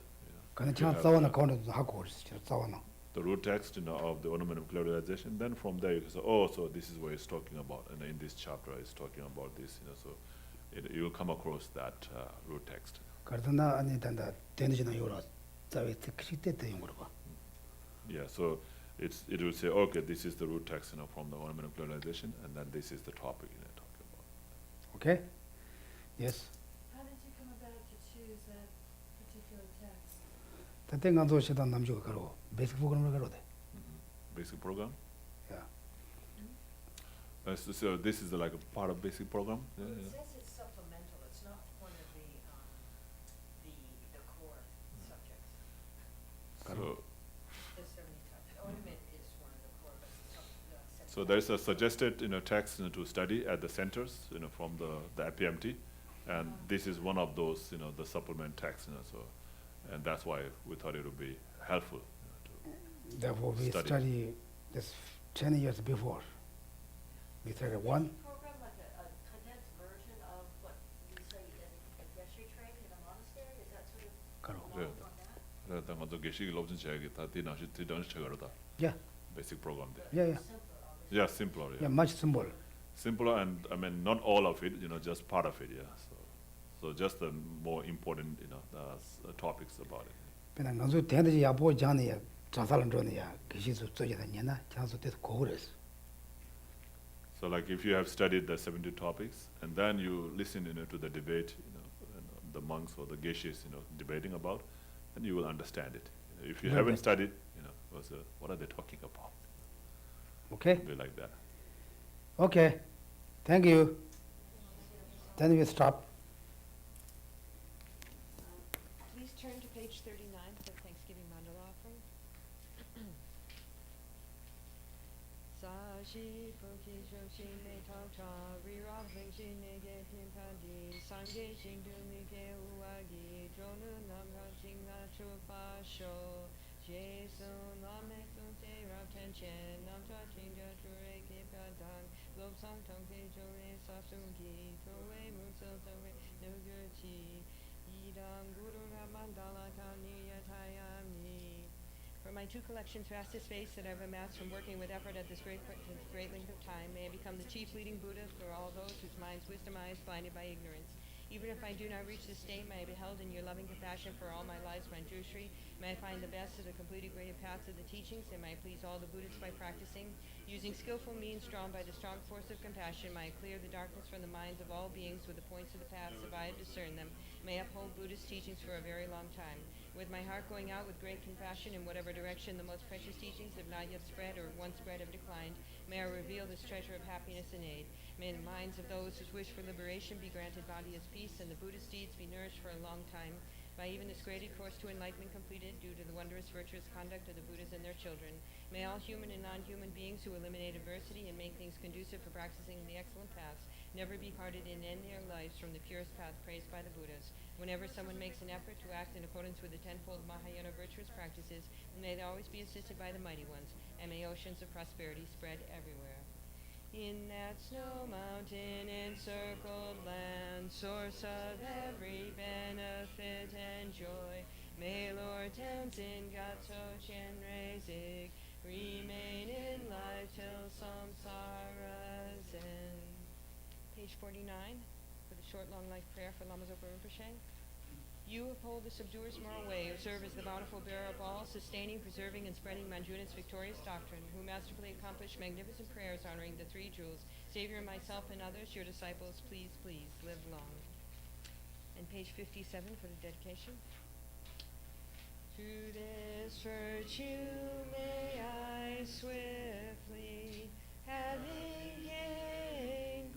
S2: 근데
S3: To
S2: 지나
S3: have
S2: 싸워나 가운데도 하고 그랬어. 싸워나.
S3: the root text, of the ornament of clarification. Then from there you can say, oh, so this is what it's talking about, and in this chapter it's talking about this. So you will come across that root text.
S2: 그래서 나 아니 단다 되는지는 요라 싸워 특히 때 용으로 봐.
S3: Yeah, so it will say, okay, this is the root text, from the ornament of clarification, and then this is the topic talking about.
S2: 오케이? Yes.
S6: How did you come about to choose that particular text?
S2: 그때 간도 시다 남주가 가로 베이직 프로그램을 가로 돼.
S3: Basic program.
S2: Yeah.
S3: So this is like a part of basic program.
S4: Well, it says it's supplemental, it's not one of the core subjects.
S3: So,
S4: The 70 topics. Ornament is one of the core, but it's
S3: so there's a suggested text to study at the centers, from the APMT, and this is one of those, the supplement texts, so, and that's why we thought it would be helpful.
S2: Therefore we study this 10 years before. We study one.
S5: Program like a condensed version of what you say in a Geshe train in a monastery? Is that sort of
S2: 가로.
S3: Yeah.
S5: on that?
S3: 그래서 먼저 게시 로진 제기 다 디나시 디던 체거다.
S2: Yeah,
S3: Basic program there.
S2: yeah, yeah.
S3: Yeah, simpler.
S2: Yeah,
S3: Yeah.
S2: much simple.
S3: Simpler, and I mean not all of it, just part of it. Yeah. So just the more important, topics about it.
S2: 그냥 강수 대대지 야보 장에 자살은 저네야. 기시수 쪼지다 년나 장수 때 고그레스.
S3: So like if you have studied the 70 topics and then you listen, to the debate, and the monks or the geshes, debating about, then you will understand it. If you
S2: Very
S3: haven't
S2: good.
S3: studied, what are they talking about?
S2: Okay?
S3: Be like that.
S2: Okay. Thank you. Then we stop.
S1: Please turn to page 39 for Thanksgiving Mandala offering. Sashi Poki Shoshi Ne Tao Cha Rirab Shi Ne Ge Pin Padi Sange Shing Du Ni Ge Uagi Jonu Nam Ha Ching Na Chu Pa Sho Je Sun Lam Ne Sun Te Rab Ten Chen Nam Cha Ching Ja Chu Re Ke Pa Dan Lob Sang Tong Ke Jo Re Sa Sun Ki To Wei Mu So To Wei No Gu Chi Idam Guru Mandala Kani Yatayami. For my two collections, fastest space that I've amassed from working with effort at this great length of time, may I become the chief leading Buddha for all those whose minds, wisdom eyes blinded by ignorance. Even if I do not reach this state, may I be held in your loving compassion for all my lives, Manjushri. May I find the best of the completed greater paths of the teachings, and may I please all the Buddhists by practicing. Using skillful means drawn by the strong force of compassion, may I clear the darkness from the minds of all beings with the points of the paths if I have discerned them. May I uphold Buddhist teachings for a very long time. With my heart going out with great compassion in whatever direction the most precious teachings have not yet spread or once spread have declined, may I reveal this treasure of happiness and aid. May the minds of those whose wish for liberation be granted boundless peace, and the Buddhist deeds be nourished for a long time. By even this graded course to enlightenment completed due to the wondrous virtuous conduct of the Buddhas and their children, may all human and non-human beings who eliminate adversity and make things conducive for practicing the excellent paths never be parted in their lives from the purest path praised by the Buddhas. Whenever someone makes an effort to act in accordance with the tenfold Mahayana virtuous practices, may they always be assisted by the mighty ones, and may oceans of prosperity spread everywhere. In that snow mountain encircled land, source of every benefit and joy, may Lord Tenzin Gyatso Chenrezig remain in life till samsara's end. Page 49, for the short long life prayer for Lama Zopa Rinpoche. You uphold the subduer's moral way, who serve as the bountiful bearer of all, sustaining, preserving, and spreading Manjunat's victorious doctrine, who masterfully accomplished magnificent prayers honoring the three jewels. Savior, myself, and others, your disciples, please, please, live long. And page 57 for the dedication. Through this virtue may I swiftly, having gained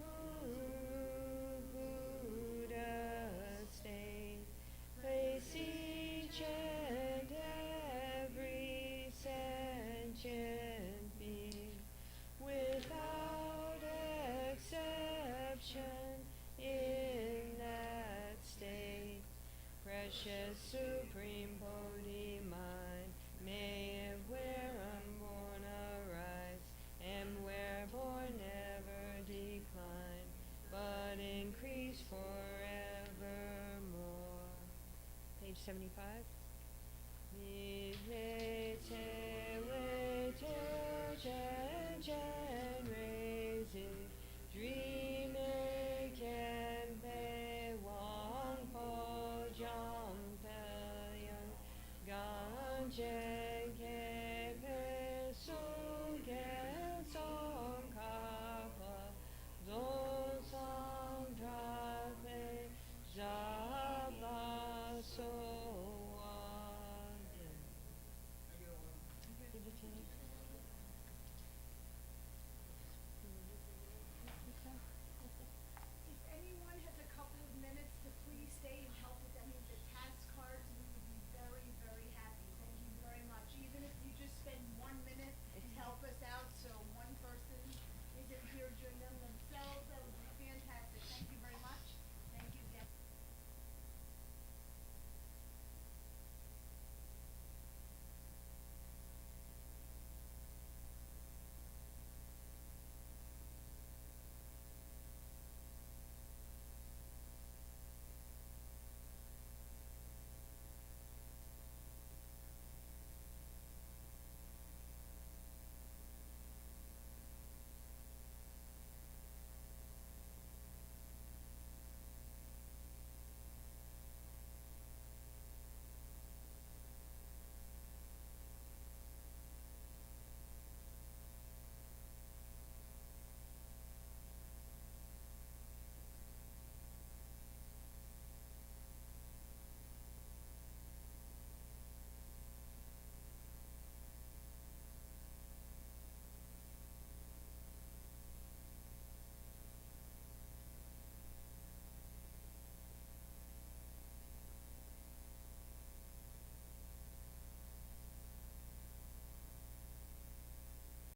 S1: Buddha state, place each and every sentient being without exception in that state. Precious supreme Bodhi mind, may it where unborn arise, and where born never decline, but increase forevermore. Page 75. Dreamer can pay Wang Po Jong Pelion Ganjen Ke Pesu